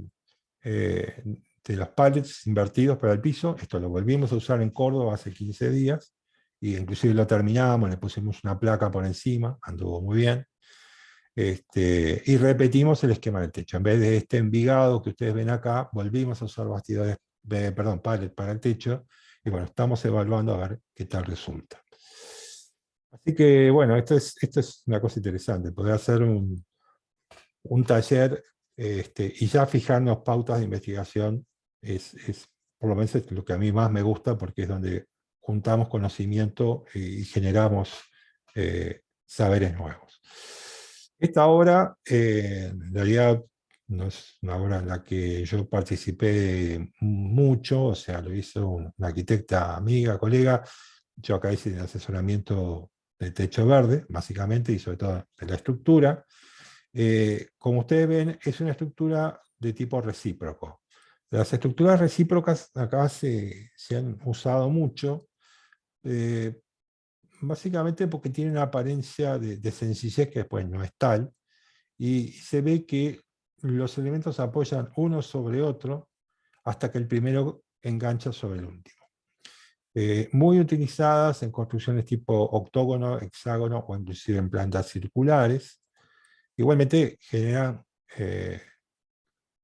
los pallets invertidos para el piso. Esto lo volvimos a usar en Córdoba hace 15 días, y inclusive lo terminamos, le pusimos una placa por encima, anduvo muy bien. Y repetimos el esquema del techo. En vez de este envigado que ustedes ven acá, volvimos a usar bastidores, pallets para el techo, y bueno, estamos evaluando a ver qué tal resulta. Así que, bueno, esto es una cosa interesante, poder hacer un taller y ya fijarnos pautas de investigación es por lo menos es lo que a mí más me gusta, porque es donde juntamos conocimiento y generamos saberes nuevos. Esta obra, en realidad, no es una obra en la que yo participé mucho, o sea, lo hizo una arquitecta amiga, colega. Yo acá hice el asesoramiento de techo verde, básicamente, y sobre todo de la estructura. Como ustedes ven, es una estructura de tipo recíproco. Las estructuras recíprocas acá se han usado mucho, eh, básicamente porque tienen una apariencia de sencillez que después no es tal, y se ve que los elementos apoyan uno sobre otro hasta que el primero engancha sobre el último. Muy utilizadas en construcciones tipo octógono, hexágono o inclusive en plantas circulares. Igualmente generan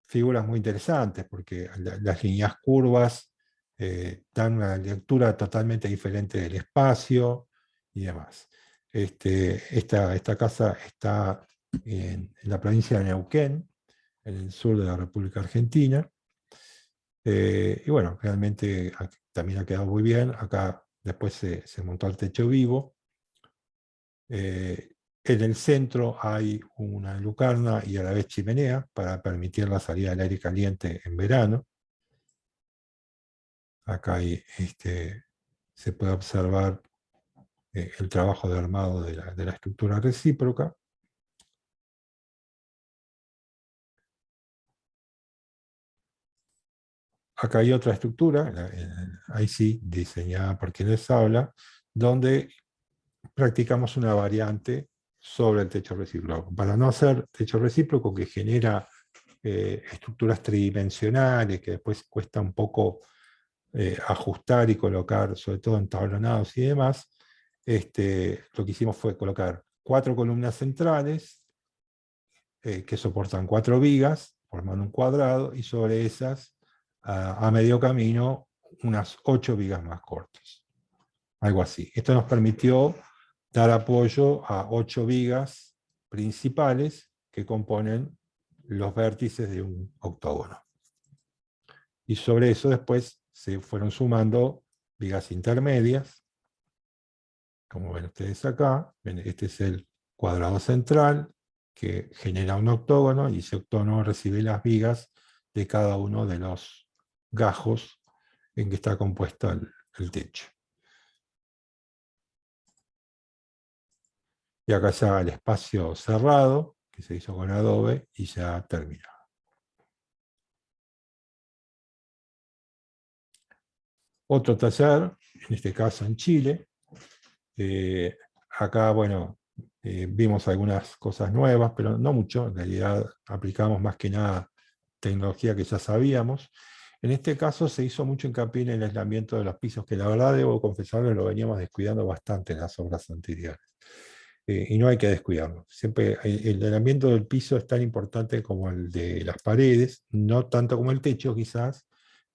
figuras muy interesantes, porque las líneas curvas dan una lectura totalmente diferente del espacio y demás. Esta casa está en la provincia de Neuquén, en el sur de la República Argentina. Y bueno, realmente también ha quedado muy bien. Acá después se montó el techo vivo. En el centro hay una lucarna y a la vez chimenea para permitir la salida del aire caliente en verano. Acá hay, se puede observar el trabajo de armado de la estructura recíproca. Acá hay otra estructura, ahí sí, diseñada por quien les habla, donde practicamos una variante sobre el techo recíproco. Para no hacer techo recíproco que genera estructuras tridimensionales, que después cuesta un poco ajustar y colocar, sobre todo en tablonados y demás, lo que hicimos fue colocar 4 columnas centrales que soportan 4 vigas, formando un cuadrado, y sobre esas, a medio camino, unas 8 vigas más cortas. Algo así. Esto nos permitió dar apoyo a 8 vigas principales que componen los vértices de un octógono. Y sobre eso después se fueron sumando vigas intermedias, como ven ustedes acá. Este es el cuadrado central que genera un octógono, y ese octógono recibe las vigas de cada uno de los gajos en que está compuesto el techo. Y acá ya el espacio cerrado, que se hizo con adobe, y ya terminado. Otro taller, en este caso en Chile, Acá, bueno, vimos algunas cosas nuevas, pero no mucho. En realidad aplicamos más que nada tecnología que ya sabíamos. En este caso se hizo mucho hincapié en el aislamiento de los pisos, que la verdad debo confesarlo, lo veníamos descuidando bastante en las obras anteriores. Y no hay que descuidarlo. Siempre el aislamiento del piso es tan importante como el de las paredes, no tanto como el techo quizás,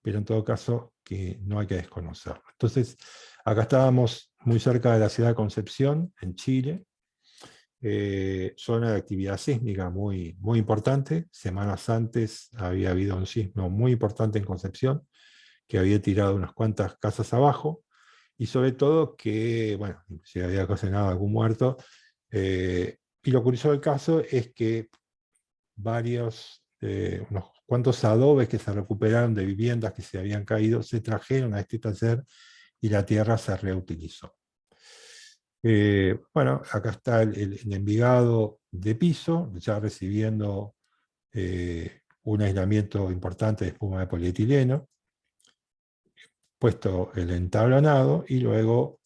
pero en todo caso que no hay que desconocerlo. Entonces, acá estábamos muy cerca de la ciudad de Concepción, en Chile, zona de actividad sísmica muy, muy importante. Semanas antes había habido un sismo muy importante en Concepción, que había tirado unas cuantas casas abajo, y sobre todo que, bueno, se había ocasionado algún muerto. Y lo curioso del caso es que unos cuantos adobes que se recuperaron de viviendas que se habían caído, se trajeron a este taller y la tierra se reutilizó. Bueno, acá está el envigado de piso, ya recibiendo un aislamiento importante de espuma de polietileno, puesto el entablonado y luego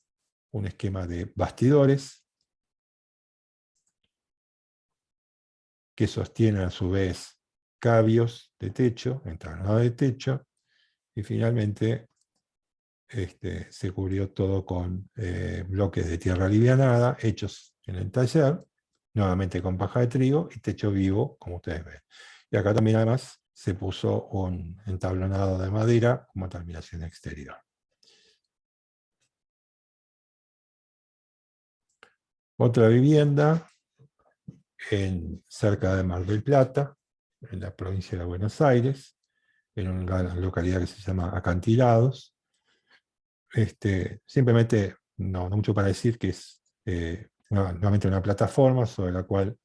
un esquema de bastidores que sostienen a su vez cabios de techo, entablonado de techo, y finalmente se cubrió todo con bloques de tierra alivianada hechos en el taller, nuevamente con paja de trigo y techo vivo, como ustedes ven. Y acá también además se puso un entablonado de madera como terminación exterior. Otra vivienda cerca de Mar del Plata, en la provincia de Buenos Aires, en una localidad que se llama Acantilados. Simplemente, no mucho para decir, que es nuevamente una plataforma sobre la cual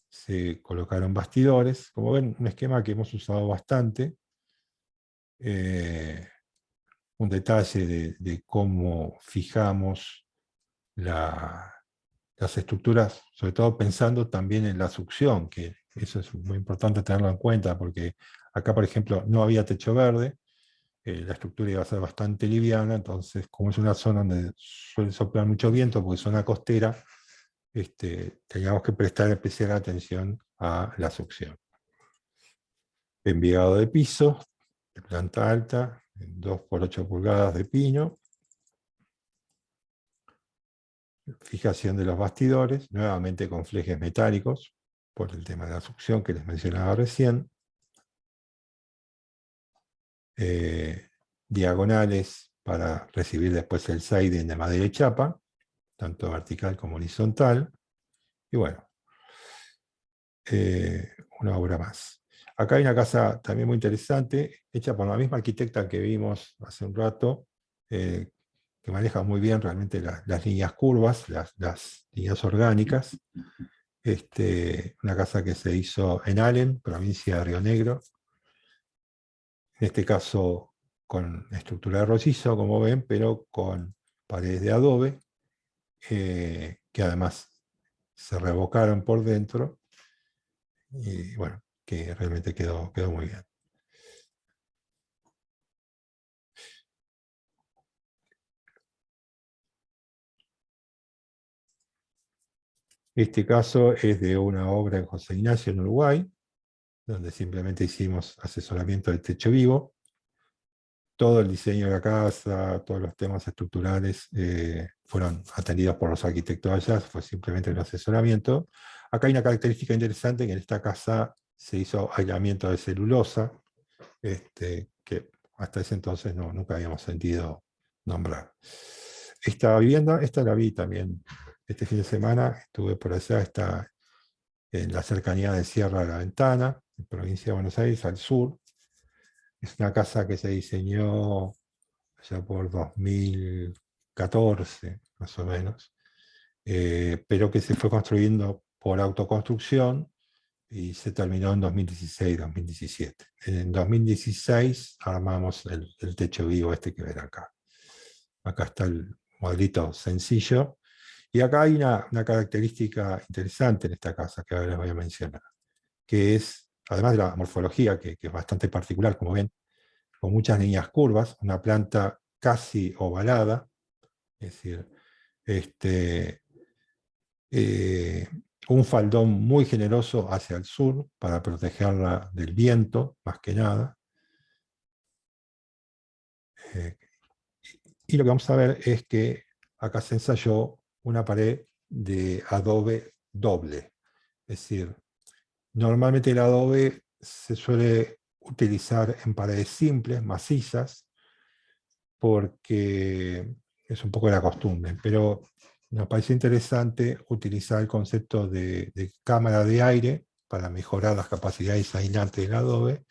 se colocaron bastidores. Como ven, un esquema que hemos usado bastante. Un detalle de cómo fijamos las estructuras, sobre todo pensando también en la succión, que eso es muy importante tenerlo en cuenta, porque acá, por ejemplo, no había techo verde, la estructura iba a ser bastante liviana, entonces, como es una zona donde suele soplar mucho viento, porque es zona costera, teníamos que prestar especial atención a la succión. Envigado de piso, de planta alta, 2 por 8 pulgadas de pino. Fijación de los bastidores, nuevamente con flejes metálicos, por el tema de la succión que les mencionaba recién. Diagonales para recibir después el siding de madera y chapa, tanto vertical como horizontal. Y bueno, una obra más. Acá hay una casa también muy interesante, hecha por la misma arquitecta que vimos hace un rato, que maneja muy bien realmente las líneas curvas, las líneas orgánicas. Una casa que se hizo en Allen, provincia de Río Negro. En este caso con estructura de rollizo, como ven, pero con paredes de adobe, que además se revocaron por dentro, y bueno, que realmente quedó muy bien. Este caso es de una obra en José Ignacio, en Uruguay, donde simplemente hicimos asesoramiento de techo vivo. Todo el diseño de la casa, todos los temas estructurales fueron atendidos por los arquitectos allá, fue simplemente un asesoramiento. Acá hay una característica interesante, que en esta casa se hizo aislamiento de celulosa, que hasta ese entonces nunca habíamos sentido nombrar. Esta vivienda, esta la vi también este fin de semana, estuve por allá, está en la cercanía de Sierra de la Ventana, en provincia de Buenos Aires, al sur. Es una casa que se diseñó ya por 2014, más o menos, pero que se fue construyendo por autoconstrucción y se terminó en 2016-2017. En 2016 armamos el techo vivo que ven acá. Acá está el modelito sencillo. Y acá hay una característica interesante en esta casa que ahora les voy a mencionar, que es, además de la morfología, que es bastante particular, como ven, con muchas líneas curvas, una planta casi ovalada, es decir, Un faldón muy generoso hacia el sur para protegerla del viento, más que nada. Y lo que vamos a ver es que acá se ensayó una pared de adobe doble. Es decir, normalmente el adobe se suele utilizar en paredes simples, macizas, porque es un poco la costumbre, pero nos pareció interesante utilizar el concepto de cámara de aire para mejorar las capacidades aislantes del adobe,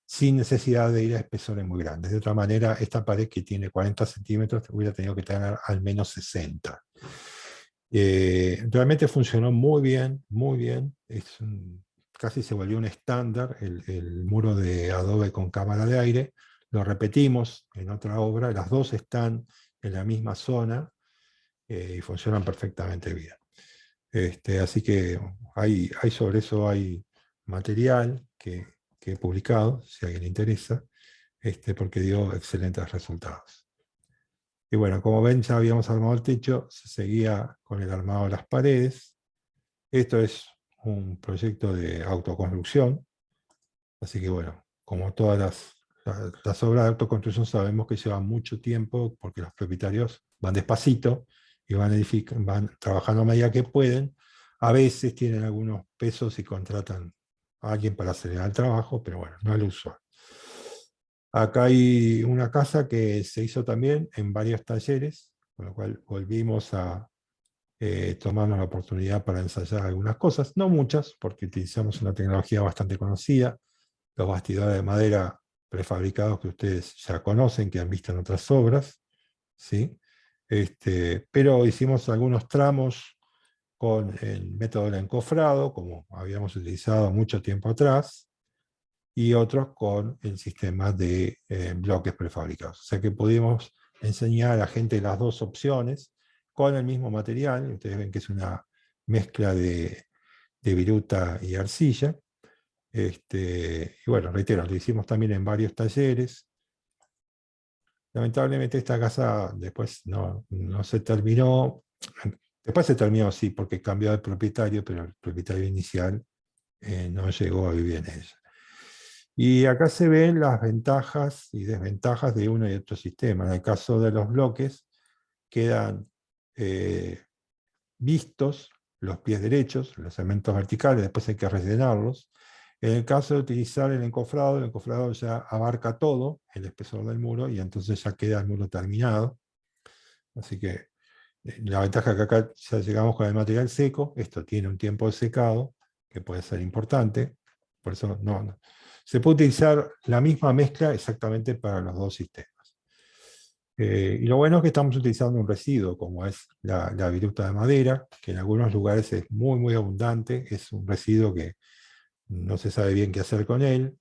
sin necesidad de ir a espesores muy grandes. De otra manera, esta pared que tiene 40 centímetros hubiera tenido que tener al menos 60. Realmente funcionó muy bien, muy bien. Casi se volvió un estándar el muro de adobe con cámara de aire. Lo repetimos en otra obra, las dos están en la misma zona y funcionan perfectamente bien. Así que sobre eso hay material que he publicado, si a alguien le interesa, porque dio excelentes resultados. Y bueno, como ven, ya habíamos armado el techo, se seguía con el armado de las paredes. Esto es un proyecto de autoconstrucción, así que bueno, como todas las obras de autoconstrucción sabemos que llevan mucho tiempo porque los propietarios van despacito y van trabajando a medida que pueden. A veces tienen algunos pesos y contratan a alguien para acelerar el trabajo, pero bueno, no es lo usual. Acá hay una casa que se hizo también en varios talleres, con lo cual volvimos a tomarnos la oportunidad para ensayar algunas cosas, no muchas, porque utilizamos una tecnología bastante conocida, los bastidores de madera prefabricados que ustedes ya conocen, que han visto en otras obras, ¿sí? Pero hicimos algunos tramos con el método del encofrado, como habíamos utilizado mucho tiempo atrás, y otros con el sistema de bloques prefabricados. O sea que pudimos enseñar a la gente las dos opciones con el mismo material. Ustedes ven que es una mezcla de viruta y arcilla. Y bueno, reitero, lo hicimos también en varios talleres. Lamentablemente esta casa después no se terminó. Después se terminó, sí, porque cambió de propietario, pero el propietario inicial no llegó a vivir en ella. Y acá se ven las ventajas y desventajas de uno y otro sistema. En el caso de los bloques, quedan vistos los pies derechos, los segmentos verticales, después hay que rellenarlos. En el caso de utilizar el encofrado ya abarca todo el espesor del muro y entonces ya queda el muro terminado. Así que la ventaja es que acá ya llegamos con el material seco, esto tiene un tiempo de secado que puede ser importante, por eso se puede utilizar la misma mezcla exactamente para los dos sistemas. Y lo bueno es que estamos utilizando un residuo, como es la viruta de madera, que en algunos lugares es muy, muy abundante, es un residuo que no se sabe bien qué hacer con él.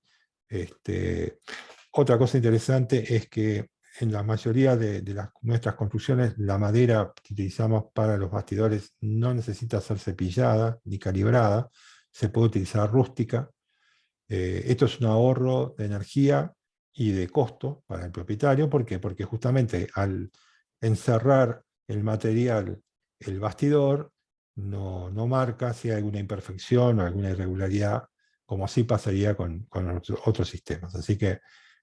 Otra cosa interesante es que en la mayoría de nuestras construcciones, la madera que utilizamos para los bastidores no necesita ser cepillada ni calibrada, se puede utilizar rústica. Esto es un ahorro de energía y de costo para el propietario. ¿Por qué? Porque justamente al encerrar el material, el bastidor, no marca si hay alguna imperfección o alguna irregularidad, como así pasaría con otros sistemas. Así que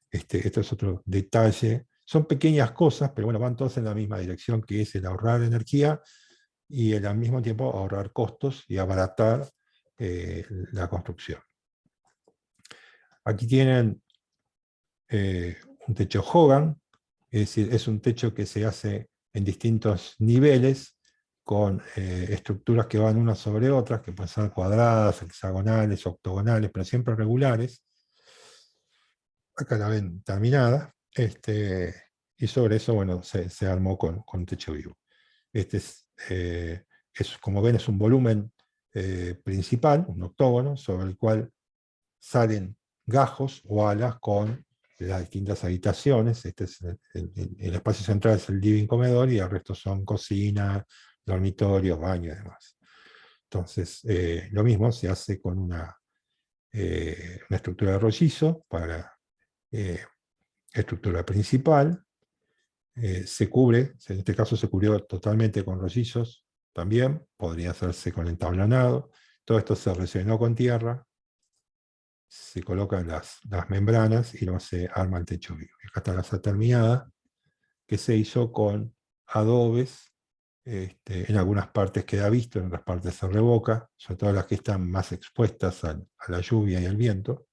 esto es otro detalle. Son pequeñas cosas, pero bueno, van todas en la misma dirección, que es el ahorrar energía y al mismo tiempo ahorrar costos y abaratar la construcción. Aquí tienen un techo Hogan, es decir, es un techo que se hace en distintos niveles, con estructuras que van unas sobre otras, que pueden ser cuadradas, hexagonales, octogonales, pero siempre regulares. Acá la ven terminada, y sobre eso, bueno, se armó con techo vivo. Como ven, es un volumen principal, un octógono, sobre el cual salen gajos o alas con las distintas habitaciones. El espacio central es el living comedor y el resto son cocina, dormitorio, baño y demás. Entonces, lo mismo se hace con una estructura de rollizo para estructura principal, se cubre, en este caso se cubrió totalmente con rollizos, también podría hacerse con entablanado. Todo esto se rellenó con tierra, se colocan las membranas y luego se arma el techo vivo. Acá está la casa terminada, que se hizo con adobes. En algunas partes queda visto, en otras partes se revoca, sobre todo las que están más expuestas a la lluvia y al viento.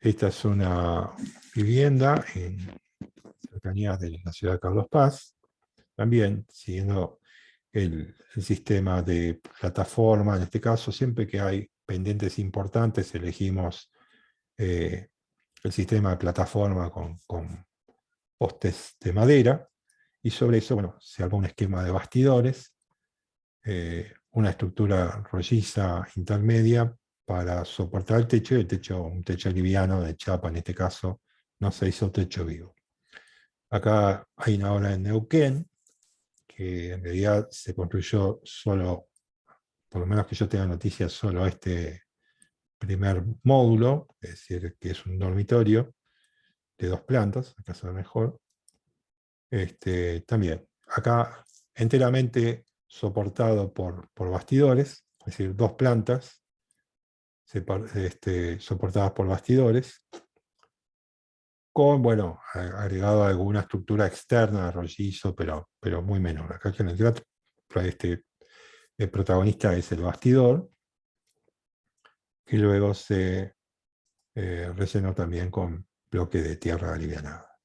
Esta es una vivienda en cercanías de la ciudad de Carlos Paz, también siguiendo el sistema de plataforma. En este caso, siempre que hay pendientes importantes, elegimos el sistema de plataforma con postes de madera, y sobre eso, bueno, se arma un esquema de bastidores, una estructura rolliza intermedia para soportar el techo, y un techo liviano de chapa, en este caso no se hizo techo vivo. Acá hay una obra en Neuquén, que en realidad se construyó solo, por lo menos que yo tenga noticias, solo este primer módulo, es decir, que es un dormitorio de 2 plantas, acá se ve mejor. También, acá enteramente soportado por bastidores, es decir, 2 plantas soportadas por bastidores, con, bueno, agregado alguna estructura externa de rollizo, pero muy menor. Acá en el teatro, el protagonista es el bastidor, que luego se rellenó también con bloque de tierra alivianada.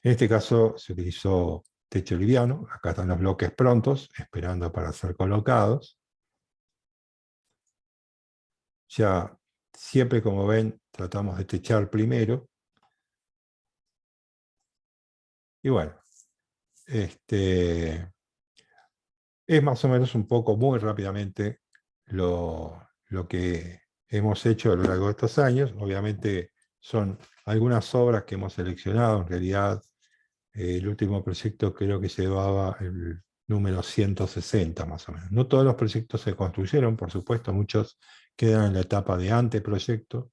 En este caso se utilizó techo liviano. Acá están los bloques prontos, esperando para ser colocados. Ya siempre, como ven, tratamos de techar primero. Y bueno, es más o menos un poco, muy rápidamente, lo que hemos hecho a lo largo de estos años. Obviamente son algunas obras que hemos seleccionado. En realidad, el último proyecto creo que llevaba el número 160 más o menos. No todos los proyectos se construyeron, por supuesto, muchos quedan en la etapa de anteproyecto,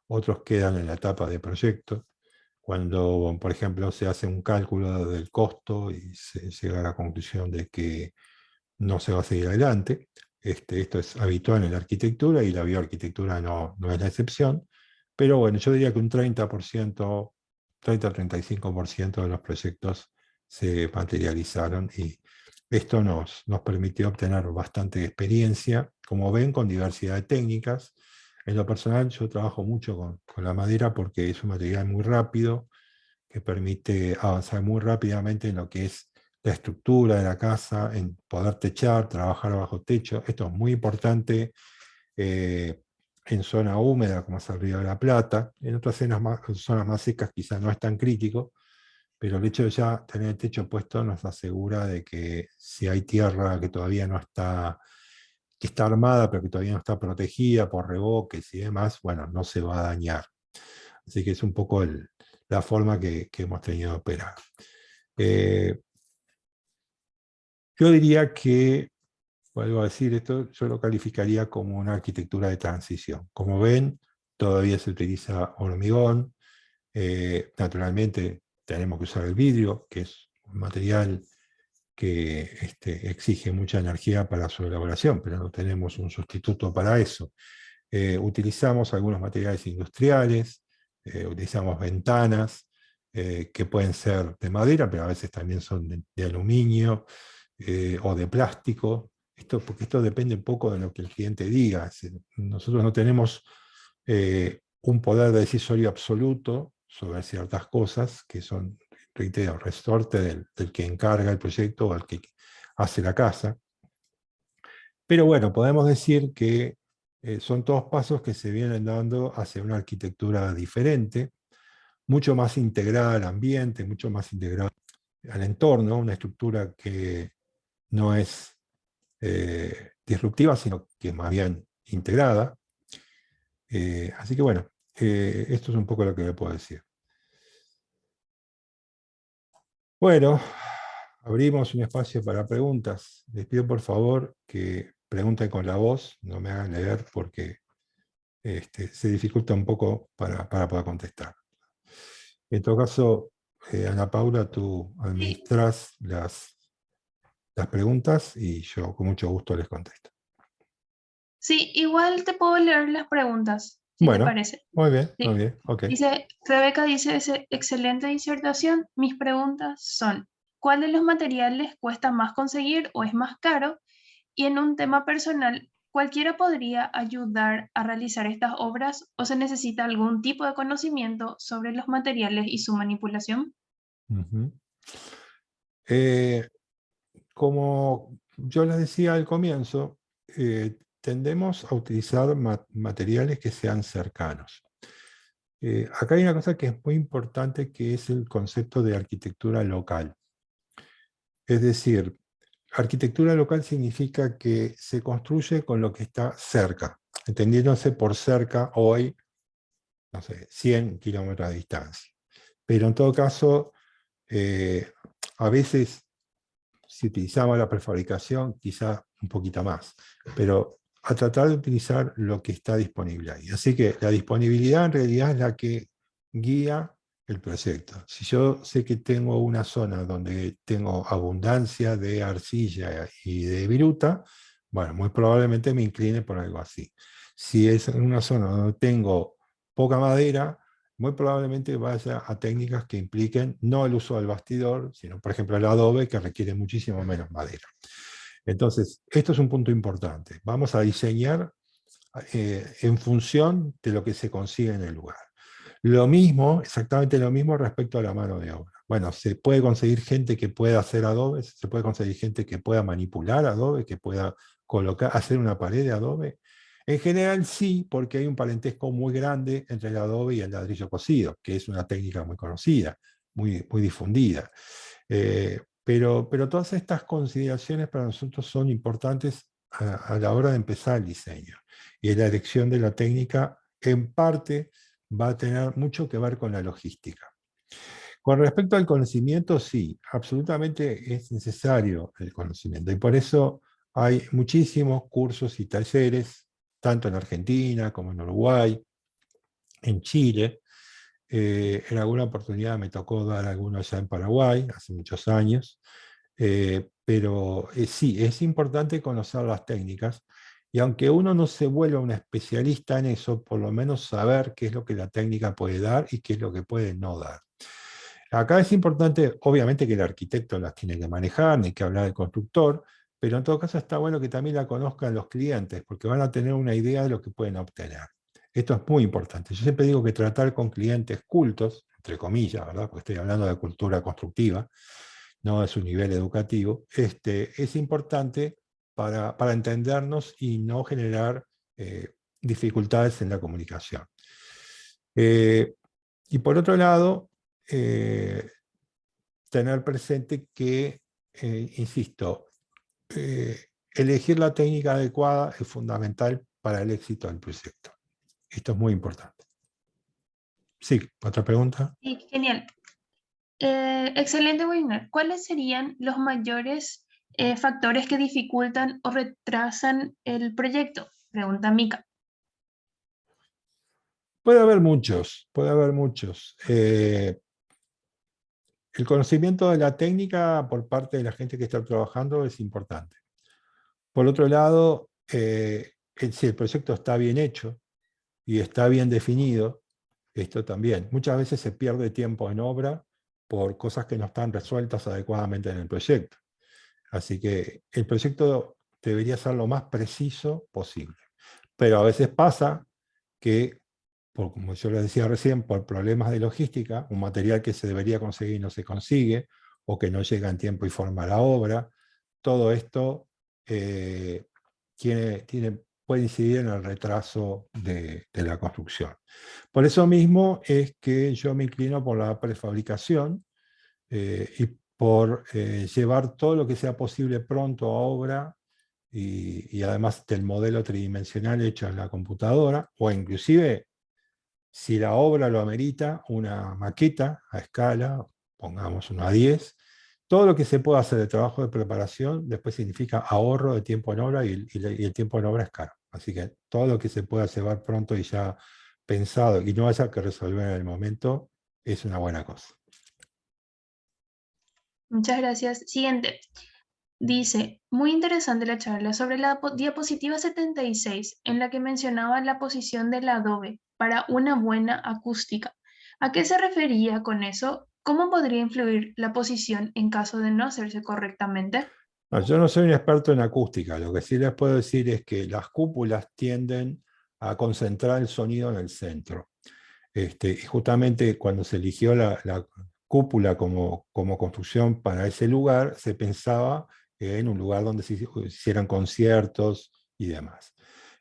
otros quedan en la etapa de proyecto. Cuando, por ejemplo, se hace un cálculo del costo y se llega a la conclusión de que no se va a seguir adelante. Esto es habitual en la arquitectura, y la bioarquitectura no es la excepción. Pero bueno, yo diría que un 30%, 30-35% de los proyectos se materializaron, y esto nos permitió obtener bastante experiencia, como ven, con diversidad de técnicas. En lo personal, yo trabajo mucho con la madera porque es un material muy rápido, que permite avanzar muy rápidamente en lo que es la estructura de la casa, en poder techar, trabajar bajo techo. Esto es muy importante en zona húmeda, como es el Río de la Plata. En otras zonas más secas quizás no es tan crítico, pero el hecho de ya tener el techo puesto nos asegura de que si hay tierra que todavía no está, que está armada, pero que todavía no está protegida por revoques y demás, bueno, no se va a dañar. Así que es un poco la forma que hemos tenido de operar. Yo diría que, vuelvo a decir esto, yo lo calificaría como una arquitectura de transición. Como ven, todavía se utiliza hormigón. Naturalmente tenemos que usar el vidrio, que es un material que exige mucha energía para su elaboración, pero no tenemos un sustituto para eso. Utilizamos algunos materiales industriales, utilizamos ventanas que pueden ser de madera, pero a veces también son de aluminio o de plástico. Porque esto depende un poco de lo que el cliente diga. Nosotros no tenemos un poder decisorio absoluto sobre ciertas cosas que son, reitero, resorte del que encarga el proyecto o al que hace la casa. Pero bueno, podemos decir que son todos pasos que se vienen dando hacia una arquitectura diferente, mucho más integrada al ambiente, mucho más integrada al entorno, una estructura que no es disruptiva, sino que más bien integrada. Así que bueno, esto es un poco lo que le puedo decir. Bueno, Abrimos un espacio para preguntas. Les pido por favor que pregunten con la voz, no me hagan leer porque se dificulta un poco para poder contestar. En todo caso, Ana Paula, tú Sí, administras las preguntas y yo con mucho gusto les contesto. sí, igual te puedo leer las preguntas, si te Bueno, parece. muy Sí. bien, ok. Rebeca dice, excelente disertación. Mis preguntas son, ¿cuál de los materiales cuesta más conseguir o es más caro? Y en un tema personal, ¿cualquiera podría ayudar a realizar estas obras o se necesita algún tipo de conocimiento sobre los materiales y su manipulación? Ujú. Eh, Como yo les decía al comienzo, tendemos a utilizar materiales que sean cercanos. Acá hay una cosa que es muy importante, que es el concepto de arquitectura local. Es decir, arquitectura local significa que se construye con lo que está cerca, entendiéndose por cerca hoy, no sé, 100 kilómetros de distancia. Pero en todo caso, a veces, si utilizamos la prefabricación, quizá un poquito más, pero a tratar de utilizar lo que está disponible ahí. Así que la disponibilidad en realidad es la que guía el proyecto. Si yo sé que tengo una zona donde tengo abundancia de arcilla y de viruta, bueno, muy probablemente me incline por algo así. Si es en una zona donde tengo poca madera, muy probablemente vaya a técnicas que impliquen no el uso del bastidor, sino por ejemplo el adobe, que requiere muchísimo menos madera. Entonces, esto es un punto importante. Vamos a diseñar en función de lo que se consigue en el lugar. Lo mismo, exactamente lo mismo respecto a la mano de obra. Bueno, se puede conseguir gente que pueda hacer adobe, se puede conseguir gente que pueda manipular adobe, que pueda hacer una pared de adobe. En general sí, porque hay un parentesco muy grande entre el adobe y el ladrillo cocido, que es una técnica muy conocida, muy difundida. Pero todas estas consideraciones para nosotros son importantes a la hora de empezar el diseño. Y la elección de la técnica, en parte, va a tener mucho que ver con la logística. Con respecto al conocimiento, sí, absolutamente es necesario el conocimiento. Y por eso hay muchísimos cursos y talleres, tanto en Argentina como en Uruguay, en Chile. En alguna oportunidad me tocó dar algunos allá en Paraguay, hace muchos años. Pero sí, es importante conocer las técnicas. Y aunque uno no se vuelva un especialista en eso, por lo menos saber qué es lo que la técnica puede dar y qué es lo que puede no dar. Acá es importante, obviamente, que el arquitecto las tiene que manejar, ni que hablar del constructor, pero en todo caso está bueno que también la conozcan los clientes, porque van a tener una idea de lo que pueden obtener. Esto es muy importante. Yo siempre digo que tratar con clientes cultos, entre comillas, ¿verdad? Porque estoy hablando de cultura constructiva, no de su nivel educativo, es importante para entendernos y no generar dificultades en la comunicación. Eh, y por otro lado, eh, tener presente que, insisto, elegir la técnica adecuada es fundamental para el éxito del proyecto. Esto es muy importante. Sí, otra pregunta. Sí, genial. Excelente webinar. ¿Cuáles serían los mayores factores que dificultan o retrasan el proyecto? Pregunta Mika. Puede haber muchos, puede haber muchos. El conocimiento de la técnica por parte de la gente que está trabajando es importante. Por otro lado, si el proyecto está bien hecho y está bien definido, esto también. Muchas veces se pierde tiempo en obra por cosas que no están resueltas adecuadamente en el proyecto. Así que el proyecto debería ser lo más preciso posible. Pero a veces pasa que, como yo les decía recién, por problemas de logística, un material que se debería conseguir no se consigue, o que no llega en tiempo y forma a la obra, todo esto puede incidir en el retraso de la construcción. Por eso mismo es que yo me inclino por la prefabricación y por llevar todo lo que sea posible pronto a obra y además del modelo tridimensional hecho en la computadora, o inclusive, si la obra lo amerita, una maqueta a escala, pongamos una 10, todo lo que se pueda hacer de trabajo de preparación después significa ahorro de tiempo en obra y el tiempo en obra es caro. Así que todo lo que se pueda llevar pronto y ya pensado y no haya que resolver en el momento es una buena cosa. Muchas gracias. Siguiente. Dice, muy interesante la charla sobre la diapositiva 76, en la que mencionaba la posición del adobe para una buena acústica. ¿A qué se refería con eso? ¿Cómo podría influir la posición en caso de no hacerse correctamente? No, yo no soy un experto en acústica, lo que sí les puedo decir es que las cúpulas tienden a concentrar el sonido en el centro. Y justamente cuando se eligió la cúpula como construcción para ese lugar, se pensaba en un lugar donde se hicieran conciertos y demás.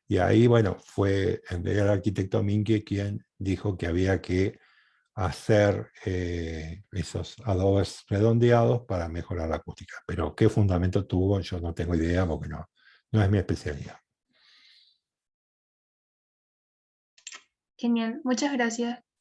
Y ahí, bueno, fue el arquitecto Minke quien dijo que había que hacer esos adobes redondeados para mejorar la acústica. Pero qué fundamento tuvo, yo no tengo idea porque no es mi especialidad. Genial, muchas gracias.